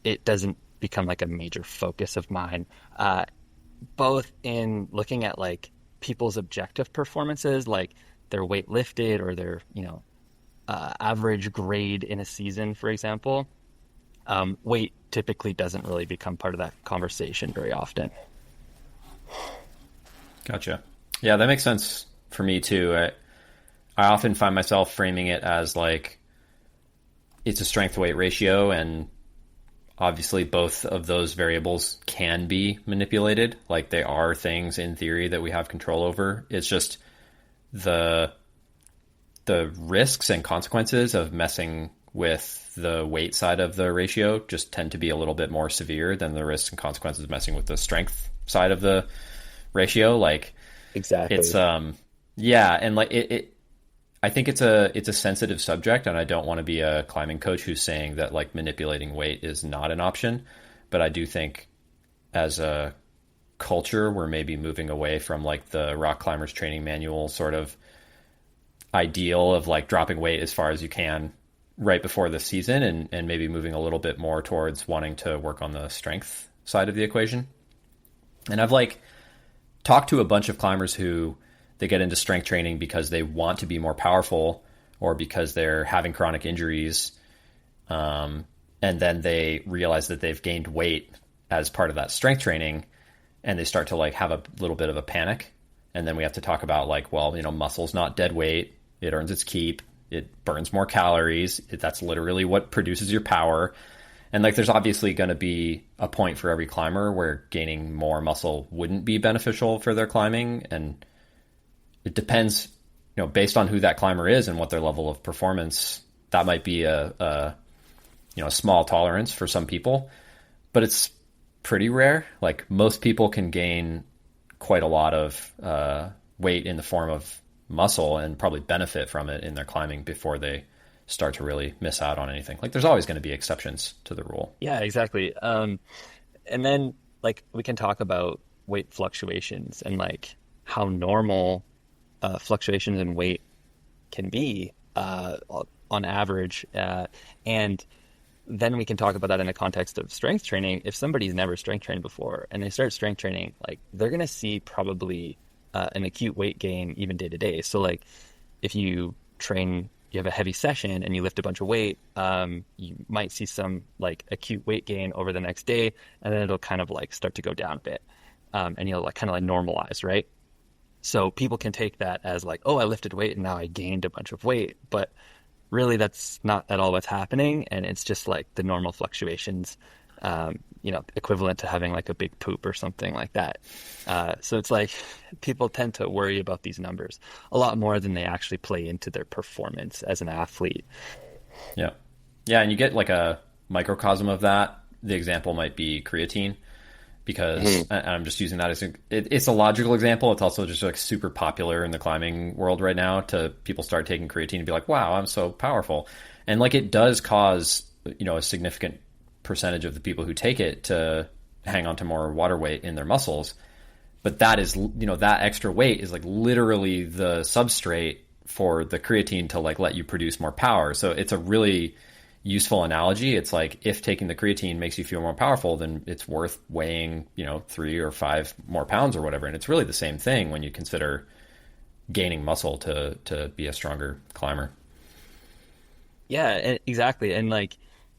it doesn't become a major focus of mine, both in looking at people's objective performances, their weight lifted or their average grade in a season, for example. Weight typically doesn't really become part of that conversation very often. Gotcha. Yeah, that makes sense for me too. I often find myself framing it as it's a strength to weight ratio, and obviously both of those variables can be manipulated. They are things in theory that we have control over. It's just the risks and consequences of messing with the weight side of the ratio just tend to be a little bit more severe than the risks and consequences of messing with the strength side of the ratio. Exactly. It's and I think it's a sensitive subject, and I don't want to be a climbing coach who's saying that manipulating weight is not an option. But I do think as a culture, we're maybe moving away from the rock climbers training manual sort of ideal of dropping weight as far as you can right before the season, and maybe moving a little bit more towards wanting to work on the strength side of the equation. And I've talked to a bunch of climbers who they get into strength training because they want to be more powerful or because they're having chronic injuries. And then they realize that they've gained weight as part of that strength training, and they start to have a little bit of a panic. And then we have to talk about muscle's not dead weight. It earns its keep. it burns more calories. That's literally what produces your power. And like, there's obviously going to be a point for every climber where gaining more muscle wouldn't be beneficial for their climbing. And it depends, based on who that climber is and what their level of performance, that might be a small tolerance for some people, but it's pretty rare. Like, most people can gain quite a lot of weight in the form of muscle and probably benefit from it in their climbing before they start to really miss out on anything. Like, there's always going to be exceptions to the rule. Yeah, exactly. And then like we can talk about weight fluctuations and like how normal fluctuations in weight can be on average. And then we can talk about that in the context of strength training. If somebody's never strength trained before and they start strength training, like, they're going to see probably an acute weight gain even day to day. So like, if you have a heavy session and you lift a bunch of weight, you might see some like acute weight gain over the next day, and then it'll kind of like start to go down a bit. And you'll like kind of like normalize, right? So people can take that as like, oh, I lifted weight and now I gained a bunch of weight, but really that's not at all what's happening. And it's just like the normal fluctuations, equivalent to having like a big poop or something like that. So it's like people tend to worry about these numbers a lot more than they actually play into their performance as an athlete. Yeah. Yeah. And you get like a microcosm of that. The example might be creatine, because and I'm just using that as it's a logical example. It's also just like super popular in the climbing world right now to people start taking creatine and be like, wow, I'm so powerful. And like, it does cause, a significant percentage of the people who take it to hang on to more water weight in their muscles. But that is, that extra weight is like literally the substrate for the creatine to like let you produce more power. So it's a really useful analogy. It's like, if taking the creatine makes you feel more powerful, then it's worth weighing, 3 or 5 more pounds or whatever. And it's really the same thing when you consider gaining muscle to be a stronger climber. Yeah, exactly. And like,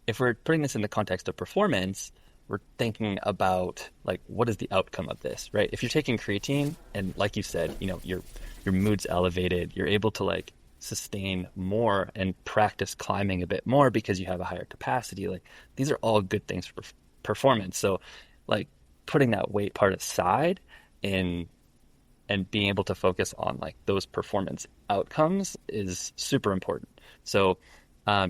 if we're putting this in the context of performance, we're thinking about like, what is the outcome of this, right? If you're taking creatine and like you said, your mood's elevated, you're able to like sustain more and practice climbing a bit more because you have a higher capacity. Like, these are all good things for performance. So like, putting that weight part aside and being able to focus on like those performance outcomes is super important. So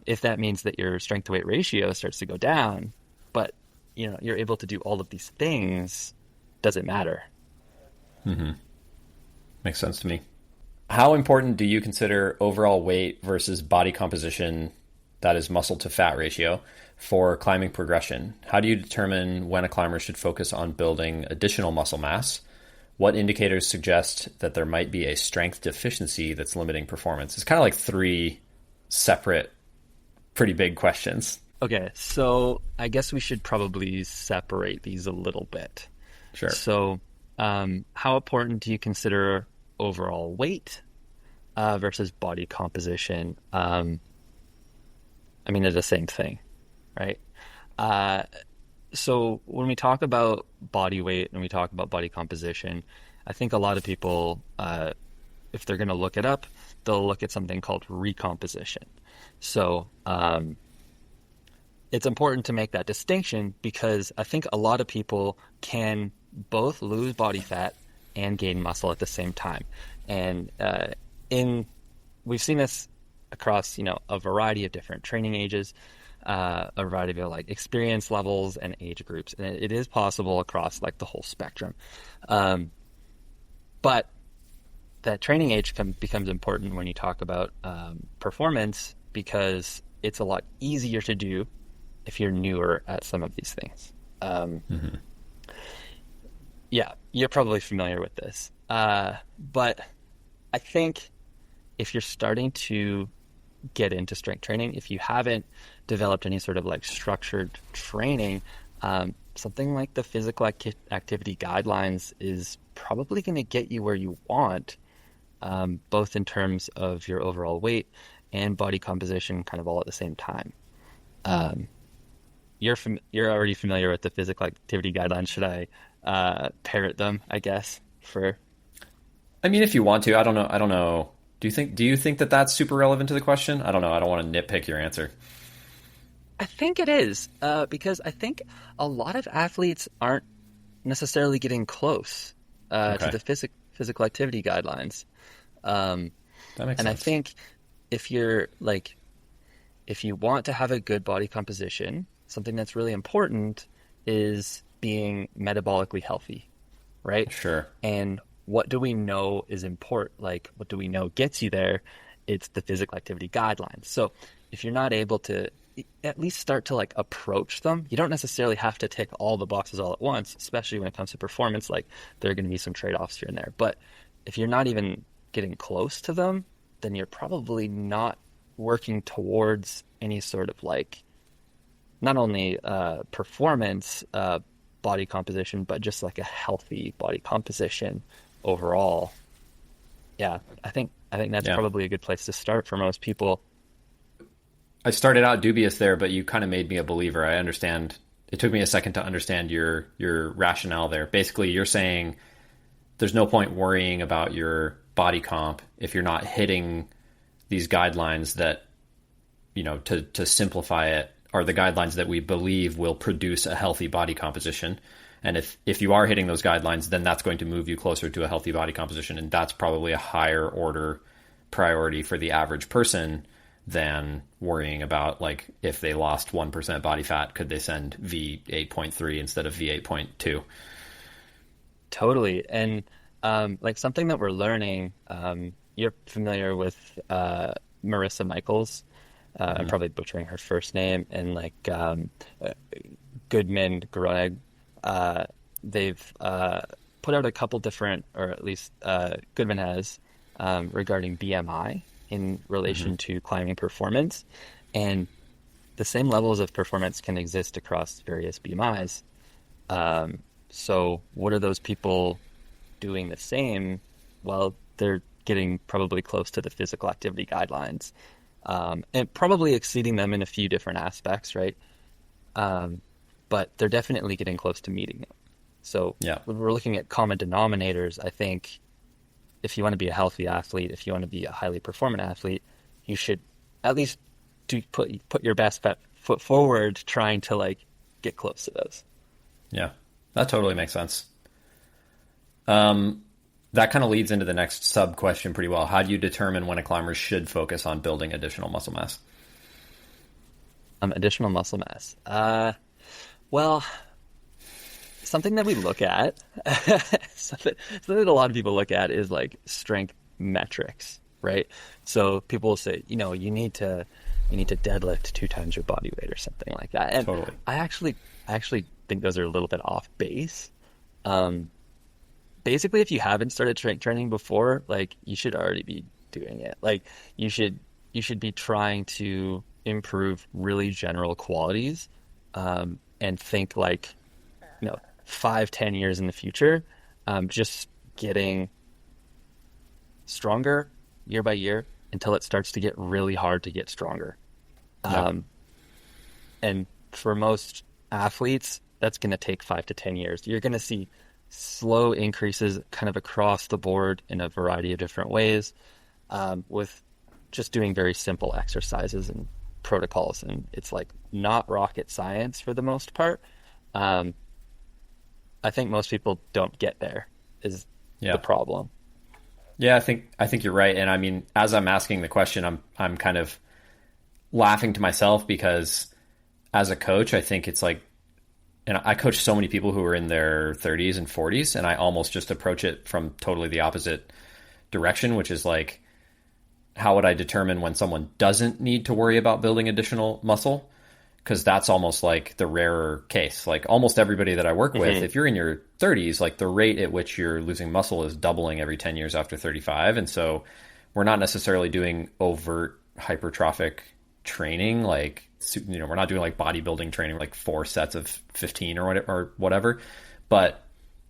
if that means that your strength to weight ratio starts to go down, but you're able to do all of these things, does it matter? Mm-hmm. Makes sense to me. How important do you consider overall weight versus body composition, that is muscle to fat ratio, for climbing progression? How do you determine when a climber should focus on building additional muscle mass? What indicators suggest that there might be a strength deficiency that's limiting performance? It's kind of like 3 separate, pretty big questions. Okay, so I guess we should probably separate these a little bit. Sure. So how important do you consider overall weight versus body composition? I mean, they're the same thing, right? So when we talk about body weight and we talk about body composition, I think a lot of people, if they're going to look it up, they'll look at something called recomposition. So it's important to make that distinction because I think a lot of people can both lose body fat and gain muscle at the same time. And we've seen this across, a variety of different training ages, a variety of like experience levels and age groups. And it is possible across like the whole spectrum. But that training age becomes important when you talk about performance because it's a lot easier to do if you're newer at some of these things. Yeah, you're probably familiar with this. But I think if you're starting to get into strength training, if you haven't developed any sort of like structured training, something like the physical activity guidelines is probably going to get you where you want, both in terms of your overall weight and body composition kind of all at the same time. You're already familiar with the physical activity guidelines. Should I parrot them, I guess, for... I mean, if you want to. I don't know Do you think that that's super relevant to the question? I don't know. I don't want to nitpick your answer. I think it is, because I think a lot of athletes aren't necessarily getting close to Okay. the physical activity guidelines. That makes And I sense. think if you're like, if you want to have a good body composition, something that's really important is being metabolically healthy, right? Sure. And what do we know is important? Like, what do we know gets you there? It's the physical activity guidelines. So if you're not able to at least start to like approach them, you don't necessarily have to tick all the boxes all at once, especially when it comes to performance. Like, there are going to be some trade-offs here and there. But if you're not even getting close to them, then you're probably not working towards any sort of like not only performance body composition, but just like a healthy body composition overall. Yeah, I think that's Yeah. probably a good place to start for most people. I started out dubious there, but you kind of made me a believer. I understand. It took me a second to understand your rationale there. Basically, you're saying there's no point worrying about your body comp if you're not hitting these guidelines that, to simplify it, are the guidelines that we believe will produce a healthy body composition. And if you are hitting those guidelines, then that's going to move you closer to a healthy body composition. And that's probably a higher order priority for the average person than worrying about, like, if they lost 1% body fat, could they send V8.3 instead of V8.2? Totally. And like something that we're learning, you're familiar with Marissa Michaels. I'm Mm-hmm. probably butchering her first name, and like uh, Goodman Greg. They've put out a couple different, or at least Goodman has, regarding BMI in Mm-hmm. relation to climbing performance. And the same levels of performance can exist across various BMIs. So what are those people doing the same? Well, they're getting probably close to the physical activity guidelines, and probably exceeding them in a few different aspects, right? Um, but they're definitely getting close to meeting them. So Yeah. when we're looking at common denominators, I think if you want to be a healthy athlete, if you want to be a highly performant athlete, you should at least put your best foot forward, trying to like get close to those. Yeah. That totally makes sense. Um, that kind of leads into the next sub question pretty well. How do you determine when a climber should focus on building additional muscle mass? Additional muscle mass. Well, something that we look at, something that a lot of people look at is like strength metrics, right? So people will say, you need to deadlift 2 times your body weight or something like that. And Totally. I actually think those are a little bit off base. Um, Basically, if you haven't started strength training before, like you should already be doing it. Like you should you should be trying to improve really general qualities, and think like, 5, 10 years in the future, just getting stronger year by year until it starts to get really hard to get stronger. Yeah. Um, and for most athletes, that's going to take 5 to 10 years. You're going to see slow increases kind of across the board in a variety of different ways, with just doing very simple exercises and protocols. And it's like not rocket science for the most part. Um, I think most people don't get there is the Yeah. problem. Yeah, I think you're right. And I mean, as I'm asking the question, I'm kind of laughing to myself because as a coach, I think it's like, and I coach so many people who are in their 30s and 40s, and I almost just approach it from totally the opposite direction, which is like, how would I determine when someone doesn't need to worry about building additional muscle? Because that's almost like the rarer case. Like almost everybody that I work with, Hmm. if you're in your 30s, like the rate at which you're losing muscle is doubling every 10 years after 35. And so we're not necessarily doing overt hypertrophic training. Like, we're not doing like bodybuilding training, like 4 sets of 15 or whatever. But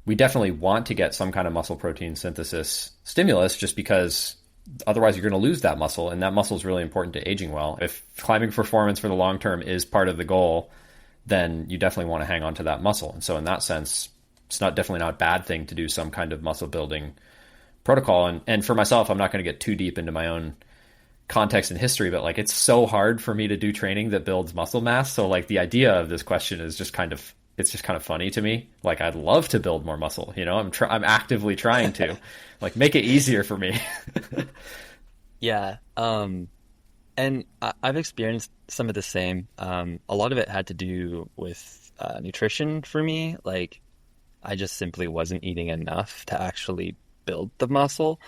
we definitely want to get some kind of muscle protein synthesis stimulus just because otherwise you're going to lose that muscle, and that muscle is really important to aging well. If climbing performance for the long term is part of the goal, then you definitely want to hang on to that muscle. And so in that sense, it's not definitely not a bad thing to do some kind of muscle building protocol. And for myself, I'm not going to get too deep into my own context and history, but like it's so hard for me to do training that builds muscle mass. So like the idea of this question is just kind of, it's just kind of funny to me. Like I'd love to build more muscle, you know, I'm actively trying to like make it easier for me. Yeah. And I've experienced some of the same. A lot of it had to do with nutrition for me. Like I just simply wasn't eating enough to actually build the muscle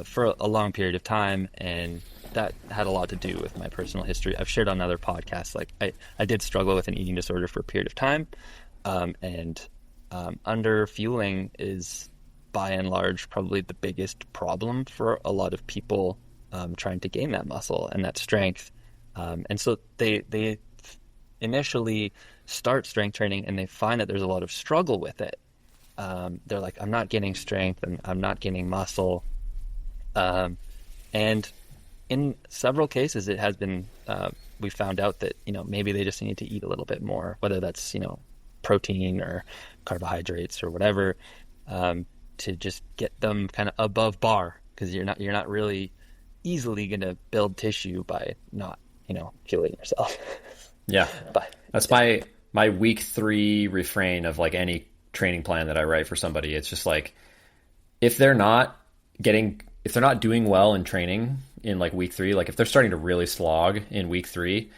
for a long period of time, and that had a lot to do with my personal history. I've shared on other podcasts, like I did struggle with an eating disorder for a period of time, and under fueling is by and large probably the biggest problem for a lot of people trying to gain that muscle and that strength. And so they initially start strength training and they find that there's a lot of struggle with it. They're like, I'm not getting strength and I'm not getting muscle. And in several cases, it has been, we found out that, you know, maybe they just need to eat a little bit more, whether that's, you know, protein or carbohydrates or whatever, to just get them kind of above bar, because you're not really easily going to build tissue by not, you know, fueling yourself. Yeah. But that's my week 3 refrain of like any training plan that I write for somebody. It's just like, if they're not doing well in training in like week 3, like if they're starting to really slog in week 3,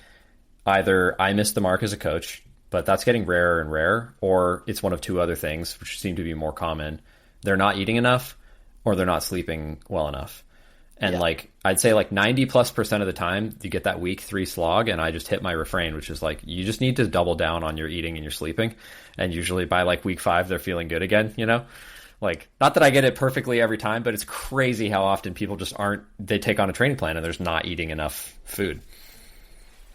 either I missed the mark as a coach, but that's getting rarer and rarer, or it's one of 2 other things, which seem to be more common. They're not eating enough, or they're not sleeping well enough. And like, I'd say like 90+% of the time you get that week 3 slog, and I just hit my refrain, which is like, you just need to double down on your eating and your sleeping. And usually by like week 5, they're feeling good again, you know? Like, not that I get it perfectly every time, but it's crazy how often people just they take on a training plan and there's not eating enough food.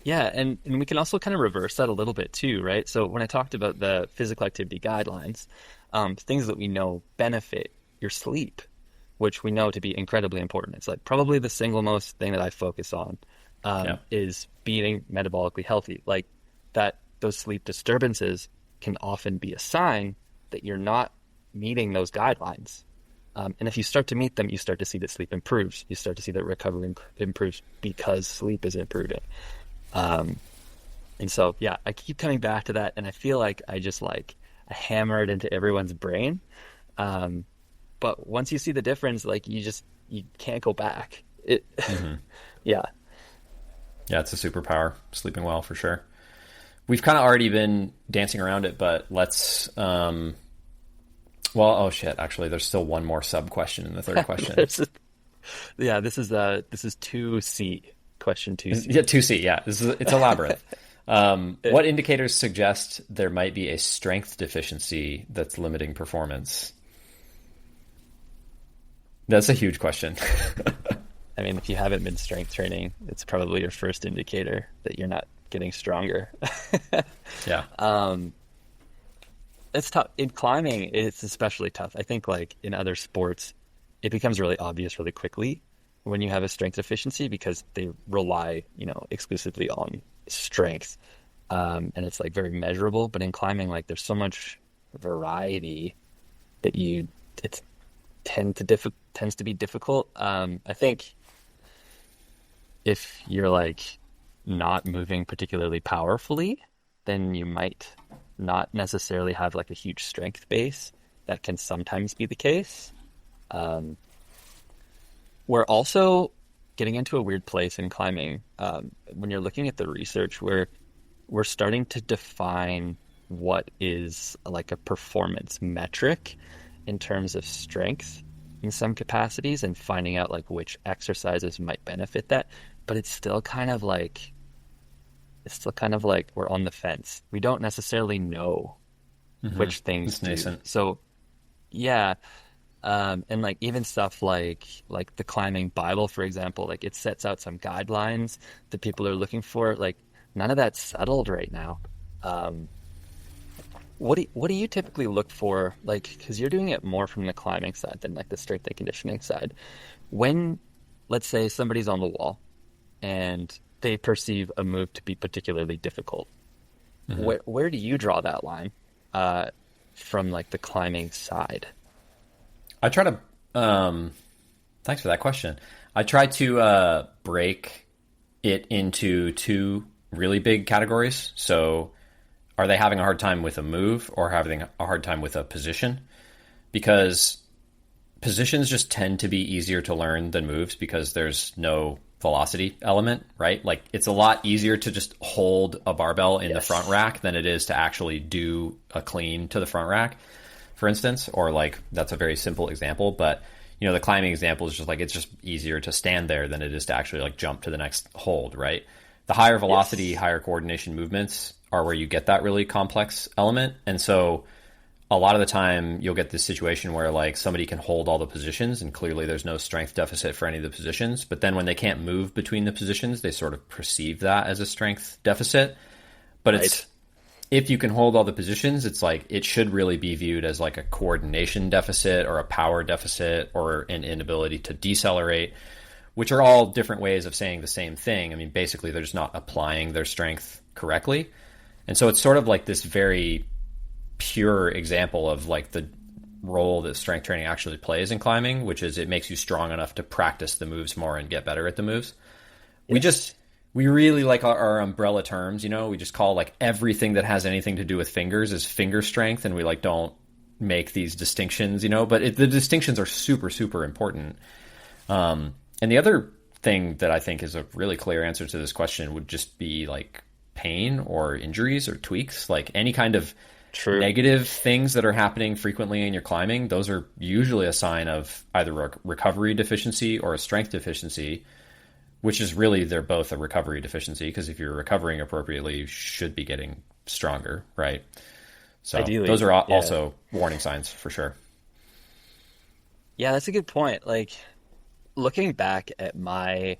yeah, and we can also kind of reverse that a little bit too, right? So when I talked about the physical activity guidelines, things that we know benefit your sleep, which we know to be incredibly important. It's like probably the single most thing that I focus on, is being metabolically healthy. Like that, those sleep disturbances can often be a sign that you're not meeting those guidelines. And if you start to meet them, you start to see that sleep improves. You start to see that recovery improves because sleep is improving. And so, yeah, I keep coming back to that, and I feel like I just like I hammer it into everyone's brain. But once you see the difference, like you can't go back. Yeah. Yeah, it's a superpower, sleeping well for sure. We've kind of already been dancing around it, but let's, actually there's still one more sub question in the third question. This is 2C, question 2C. Yeah, 2C, yeah. It's a labyrinth. What indicators suggest there might be a strength deficiency that's limiting performance? That's a huge question. I mean, if you haven't been strength training, it's probably your first indicator that you're not getting stronger. Yeah. It's tough. In climbing, it's especially tough. I think like in other sports, it becomes really obvious really quickly when you have a strength deficiency because they rely, you know, exclusively on strength. And it's like very measurable. But in climbing, like there's so much variety that it tends to be difficult. I think if you're like not moving particularly powerfully, then you might not necessarily have like a huge strength base. That can sometimes be the case. We're also getting into a weird place in climbing. When you're looking at the research, we're starting to define what is like a performance metric in terms of strength in some capacities and finding out like which exercises might benefit that. But it's still kind of like we're on the fence. We don't necessarily know which things do. Nascent. So yeah. And like even stuff like the climbing Bible, for example, like it sets out some guidelines that people are looking for. Like none of that's settled right now. What do you typically look for? Like, because you're doing it more from the climbing side than like the strength and conditioning side. When, let's say somebody's on the wall and they perceive a move to be particularly difficult, where do you draw that line from like the climbing side? I try to Thanks for that question. I try to break it into two really big categories. So, are they having a hard time with a move or having a hard time with a position? Because positions just tend to be easier to learn than moves because there's no velocity element, right? Like it's a lot easier to just hold a barbell in the front rack than it is to actually do a clean to the front rack, for instance, or like that's a very simple example, but you know, the climbing example is just like, it's just easier to stand there than it is to actually like jump to the next hold, right? The higher velocity, higher coordination movements are where you get that really complex element. And so a lot of the time you'll get this situation where like somebody can hold all the positions and clearly there's no strength deficit for any of the positions. But then when they can't move between the positions, they sort of perceive that as a strength deficit. But it's, if you can hold all the positions, it's like, it should really be viewed as like a coordination deficit or a power deficit or an inability to decelerate, which are all different ways of saying the same thing. I mean, basically they're just not applying their strength correctly. And so it's sort of like this very pure example of like the role that strength training actually plays in climbing, which is it makes you strong enough to practice the moves more and get better at the moves. We really like our umbrella terms, you know, we just call like everything that has anything to do with fingers is finger strength. And we like don't make these distinctions, you know, but the distinctions are super, super important. And the other thing that I think is a really clear answer to this question would just be like pain or injuries or tweaks, like any kind of negative things that are happening frequently in your climbing. Those are usually a sign of either a recovery deficiency or a strength deficiency, which is really, they're both a recovery deficiency because if you're recovering appropriately, you should be getting stronger, right? So ideally, those are also warning signs for sure. Yeah, that's a good point. Like looking back at my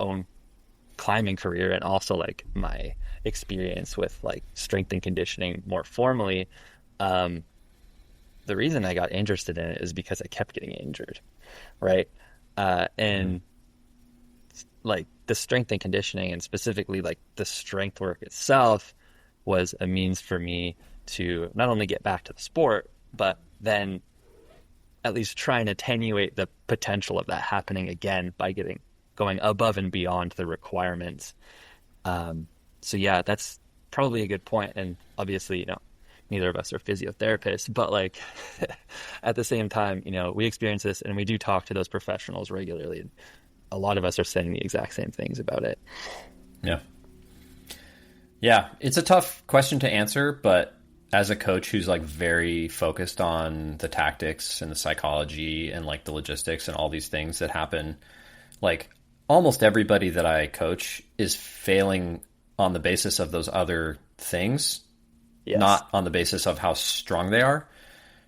own climbing career and also like my experience with like strength and conditioning more formally, the reason I got interested in it is because I kept getting injured, right? And like the strength and conditioning and specifically like the strength work itself was a means for me to not only get back to the sport, but then at least try and attenuate the potential of that happening again by going above and beyond the requirements. So yeah, that's probably a good point. And obviously, you know, neither of us are physiotherapists, but like at the same time, you know, we experience this and we do talk to those professionals regularly. And a lot of us are saying the exact same things about it. Yeah. Yeah. It's a tough question to answer, but as a coach who's like very focused on the tactics and the psychology and like the logistics and all these things that happen, like almost everybody that I coach is failing on the basis of those other things, not on the basis of how strong they are.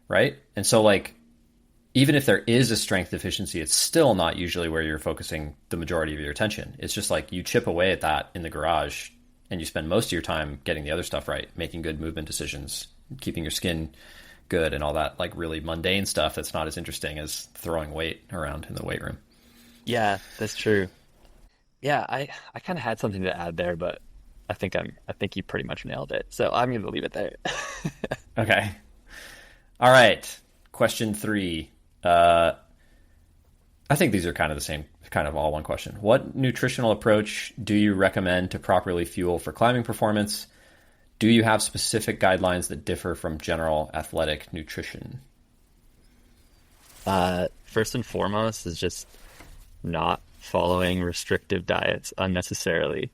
Right. And so like, even if there is a strength deficiency, it's still not usually where you're focusing the majority of your attention. It's just like you chip away at that in the garage and you spend most of your time getting the other stuff right, making good movement decisions, keeping your skin good and all that like really mundane stuff that's not as interesting as throwing weight around in the weight room. Yeah, that's true. Yeah, I kind of had something to add there, but I think you pretty much nailed it. So I'm going to leave it there. Okay. All right. Question 3. I think these are kind of the same, kind of all one question. What nutritional approach do you recommend to properly fuel for climbing performance? Do you have specific guidelines that differ from general athletic nutrition? First and foremost is just not following restrictive diets unnecessarily.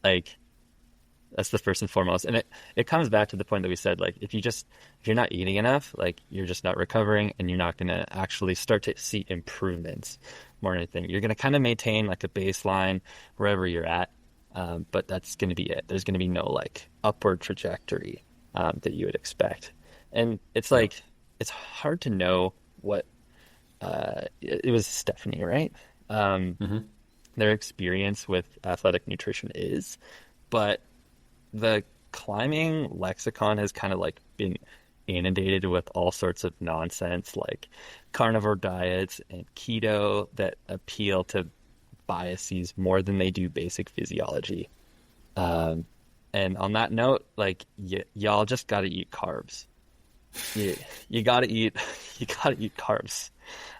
Like that's the first and foremost. And it comes back to the point that we said, like, if you're not eating enough, like you're just not recovering and you're not going to actually start to see improvements more than anything. You're going to kind of maintain like a baseline wherever you're at. But that's going to be it. There's going to be no like upward trajectory, that you would expect. And it's like, it's hard to know what, it was Stephanie, right? Their experience with athletic nutrition is, but the climbing lexicon has kind of like been inundated with all sorts of nonsense like carnivore diets and keto that appeal to biases more than they do basic physiology. And on that note, like y'all just got to eat carbs. You got to eat carbs.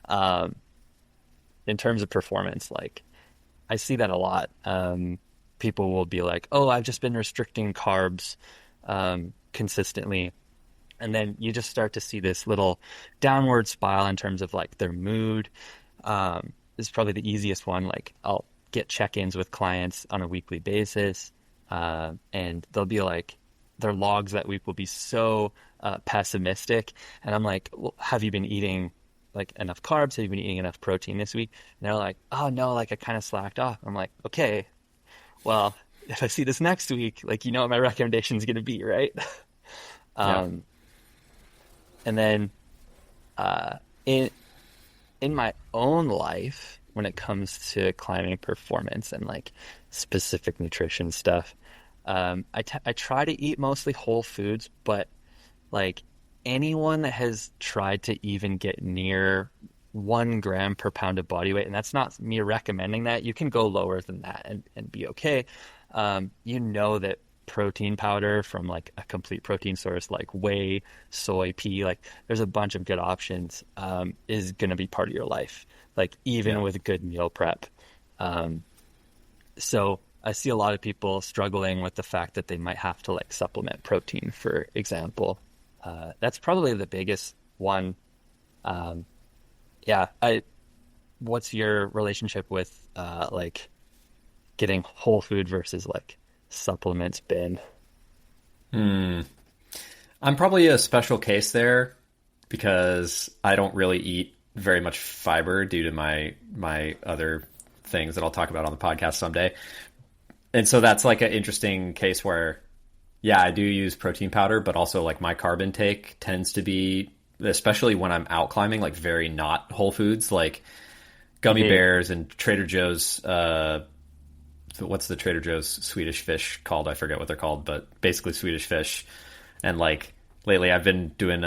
um, in terms of performance, like I see that a lot. People will be like, "Oh, I've just been restricting carbs consistently," and then you just start to see this little downward spiral in terms of like their mood. This is probably the easiest one. Like I'll get check-ins with clients on a weekly basis, and they'll be like, their logs that week will be so pessimistic, and I'm like, well, have you been eating like enough carbs? Have you been eating enough protein this week? And they're like, oh no, like I kind of slacked off. I'm like, okay, well, if I see this next week, like you know what my recommendation is going to be, right? Yeah. And then in my own life, when it comes to climbing performance and like specific nutrition stuff, I try to eat mostly whole foods, but like anyone that has tried to even get near 1 gram per pound of body weight, and that's not me recommending that, you can go lower than that and be okay. You know that protein powder from like a complete protein source like whey, soy, pea, like there's a bunch of good options, is going to be part of your life, like even with good meal prep. So I see a lot of people struggling with the fact that they might have to like supplement protein, for example. That's probably the biggest one. What's your relationship with like getting whole food versus like supplements bin? I'm probably a special case there because I don't really eat very much fiber due to my other things that I'll talk about on the podcast someday. And so that's like an interesting case where, yeah, I do use protein powder, but also like my carb intake tends to be, especially when I'm out climbing, like very not whole foods, like gummy bears and Trader Joe's. What's the Trader Joe's Swedish fish called? I forget what they're called, but basically Swedish fish. And like lately I've been doing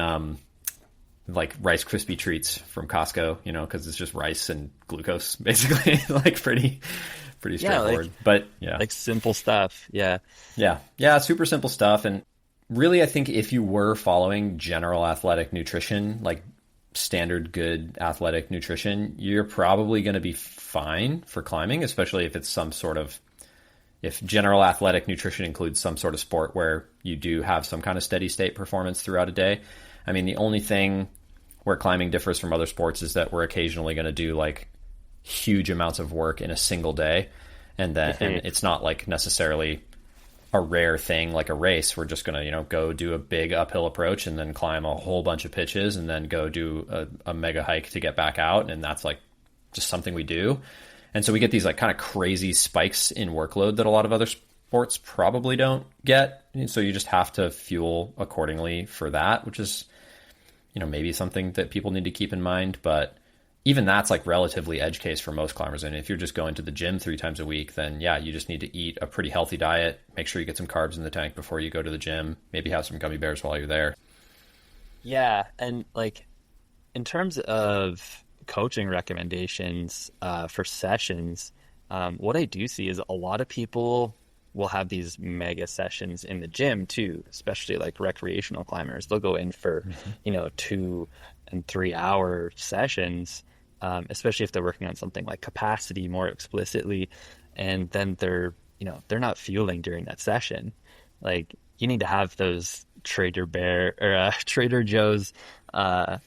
like Rice Krispie treats from Costco, you know, because it's just rice and glucose basically, like pretty straightforward. But yeah, like simple stuff. Yeah, super simple stuff. And really, I think if you were following general athletic nutrition, like standard good athletic nutrition, you're probably going to be fine for climbing, especially if it's some sort of, if general athletic nutrition includes some sort of sport where you do have some kind of steady state performance throughout a day. I mean, the only thing where climbing differs from other sports is that we're occasionally going to do like huge amounts of work in a single day. And then and it's not like necessarily a rare thing like a race. We're just going to, you know, go do a big uphill approach and then climb a whole bunch of pitches and then go do a mega hike to get back out. And that's like just something we do. And so we get these like kind of crazy spikes in workload that a lot of other sports probably don't get. And so you just have to fuel accordingly for that, which is, you know, maybe something that people need to keep in mind. But even that's like relatively edge case for most climbers. And if you're just going to the gym 3 times a week, then yeah, you just need to eat a pretty healthy diet. Make sure you get some carbs in the tank before you go to the gym. Maybe have some gummy bears while you're there. Yeah. And like in terms of coaching recommendations for sessions, what I do see is a lot of people will have these mega sessions in the gym too, especially like recreational climbers. They'll go in for, 2 and 3 hour sessions, especially if they're working on something like capacity more explicitly. And then they're not fueling during that session. Like you need to have those Trader Joe's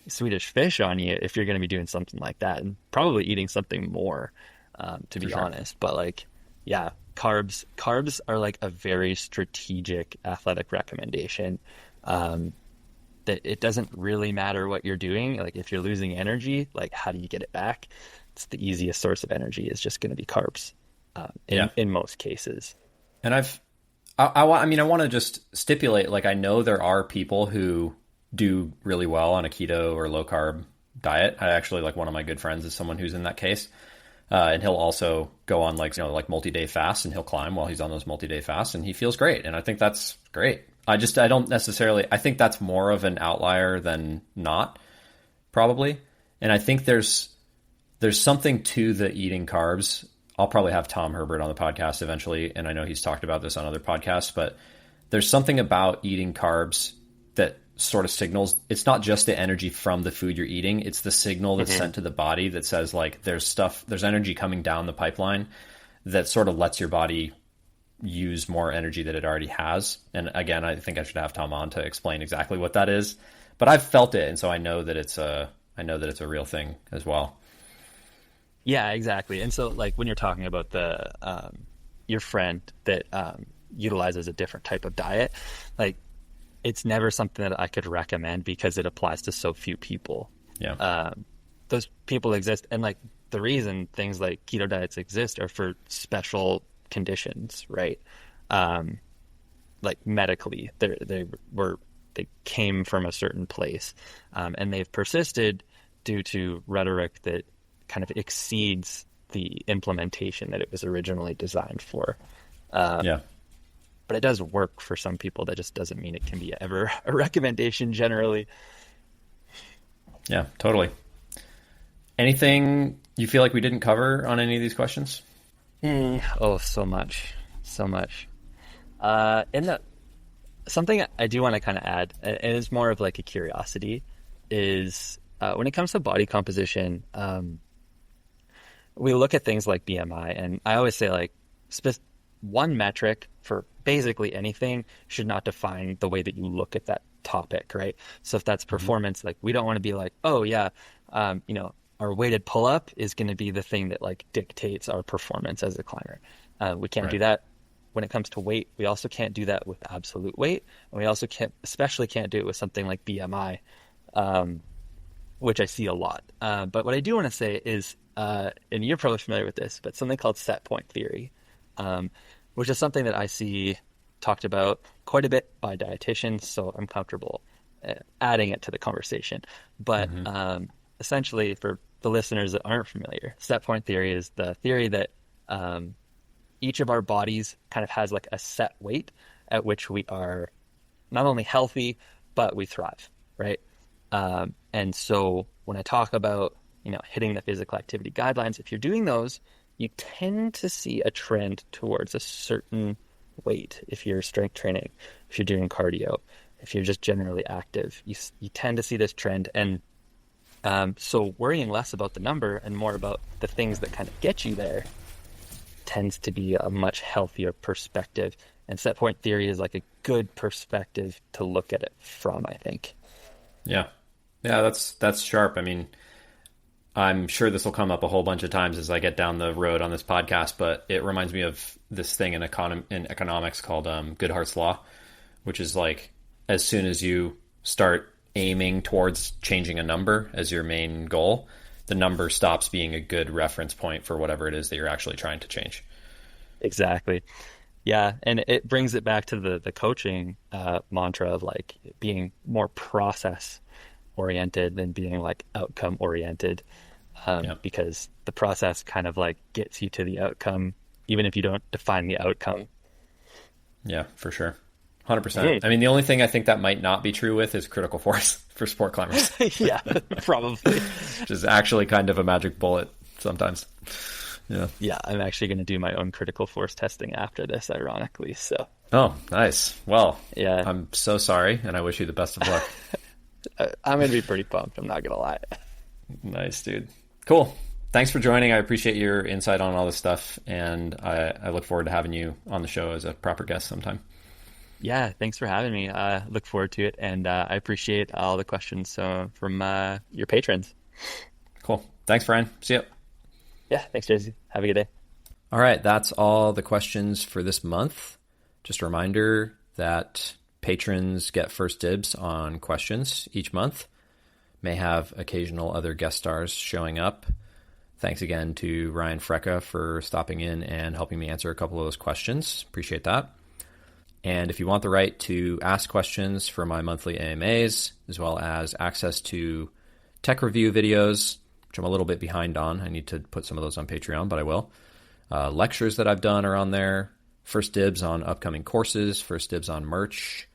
Swedish fish on you if you're going to be doing something like that, and probably eating something more, to be honest. But like, yeah, carbs are like a very strategic athletic recommendation. That it doesn't really matter what you're doing. Like if you're losing energy, like how do you get it back? It's the easiest source of energy is just going to be carbs, in most cases. And I want to just stipulate, like, I know there are people who do really well on a keto or low carb diet. I actually, like, one of my good friends is someone who's in that case. And he'll also go on like multi-day fasts, and he'll climb while he's on those multi-day fasts, and he feels great. And I think that's great. I think that's more of an outlier than not, probably. And I think there's something to the eating carbs. I'll probably have Tom Herbert on the podcast eventually, and I know he's talked about this on other podcasts, but there's something about eating carbs that sort of signals. It's not just the energy from the food you're eating. It's the signal that's sent to the body that says like there's energy coming down the pipeline that sort of lets your body use more energy that it already has. And again, I think I should have Tom on to explain exactly what that is, but I've felt it. And so I know that it's a real thing as well. Yeah, exactly. And so like when you're talking about the, your friend that, utilizes a different type of diet, like it's never something that I could recommend because it applies to so few people. Yeah. Those people exist. And like the reason things like keto diets exist are for special conditions, right? Like medically, they came from a certain place, and they've persisted due to rhetoric that kind of exceeds the implementation that it was originally designed for. Yeah. But it does work for some people. That just doesn't mean it can be ever a recommendation generally. Yeah, totally. Anything you feel like we didn't cover on any of these questions? Oh, so much. Something I do want to kind of add, and it's more of like a curiosity, is when it comes to body composition, we look at things like BMI, and I always say like one metric for basically anything should not define the way that you look at that topic, right? So if that's performance, like we don't want to be like, oh yeah, our weighted pull-up is going to be the thing that like dictates our performance as a climber. We can't do that. When it comes to weight, we also can't do that with absolute weight. And we also especially can't do it with something like BMI, which I see a lot. But what I do want to say is, and you're probably familiar with this, but something called set point theory, which is something that I see talked about quite a bit by dietitians. So I'm comfortable adding it to the conversation. But essentially, for the listeners that aren't familiar, set point theory is the theory that each of our bodies kind of has like a set weight at which we are not only healthy, but we thrive, right? And so when I talk about, hitting the physical activity guidelines, if you're doing those, you tend to see a trend towards a certain weight. If you're strength training, if you're doing cardio, if you're just generally active, you tend to see this trend. And so worrying less about the number and more about the things that kind of get you there tends to be a much healthier perspective. And set point theory is like a good perspective to look at it from, I think. Yeah. Yeah, that's sharp. I mean, I'm sure this will come up a whole bunch of times as I get down the road on this podcast, but it reminds me of this thing in economics called Goodhart's Law, which is like as soon as you start aiming towards changing a number as your main goal, the number stops being a good reference point for whatever it is that you're actually trying to change. Exactly. Yeah. And it brings it back to the coaching mantra of like being more process oriented than being like outcome oriented, because the process kind of like gets you to the outcome, even if you don't define the outcome. Yeah, for sure. 100%. I mean, the only thing I think that might not be true with is critical force for sport climbers. Yeah, probably. Which is actually kind of a magic bullet sometimes. Yeah. Yeah, I'm actually going to do my own critical force testing after this, ironically. So. Oh, nice. Well, yeah. I'm so sorry, and I wish you the best of luck. I'm going to be pretty pumped. I'm not going to lie. Nice, dude. Cool. Thanks for joining. I appreciate your insight on all this stuff, and I look forward to having you on the show as a proper guest sometime. Yeah, thanks for having me. I look forward to it, and I appreciate all the questions from your patrons. Cool. Thanks, Ryan. See ya. Yeah, thanks, Jesse. Have a good day. All right, that's all the questions for this month. Just a reminder that patrons get first dibs on questions each month. May have occasional other guest stars showing up. Thanks again to Ryan Frecka for stopping in and helping me answer a couple of those questions. Appreciate that. And if you want the right to ask questions for my monthly AMAs, as well as access to tech review videos, which I'm a little bit behind on. I need to put some of those on Patreon, but I will. Lectures that I've done are on there. First dibs on upcoming courses, first dibs on merch.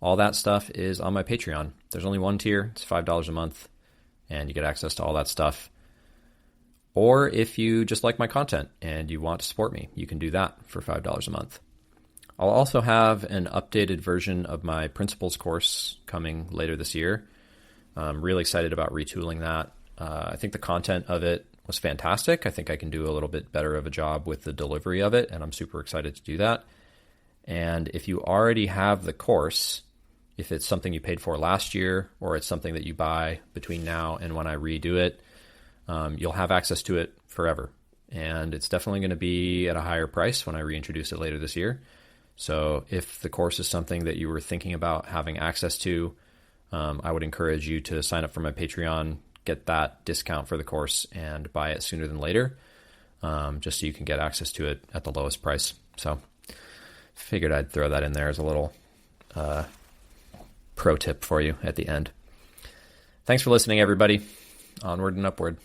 All that stuff is on my Patreon. There's only one tier. It's $5 a month, and you get access to all that stuff. Or if you just like my content and you want to support me, you can do that for $5 a month. I'll also have an updated version of my principles course coming later this year. I'm really excited about retooling that. I think the content of it was fantastic. I think I can do a little bit better of a job with the delivery of it, and I'm super excited to do that. And if you already have the course, if it's something you paid for last year or it's something that you buy between now and when I redo it, you'll have access to it forever. And it's definitely going to be at a higher price when I reintroduce it later this year. So if the course is something that you were thinking about having access to, I would encourage you to sign up for my Patreon, get that discount for the course, and buy it sooner than later, just so you can get access to it at the lowest price. So figured I'd throw that in there as a little pro tip for you at the end. Thanks for listening, everybody. Onward and upward.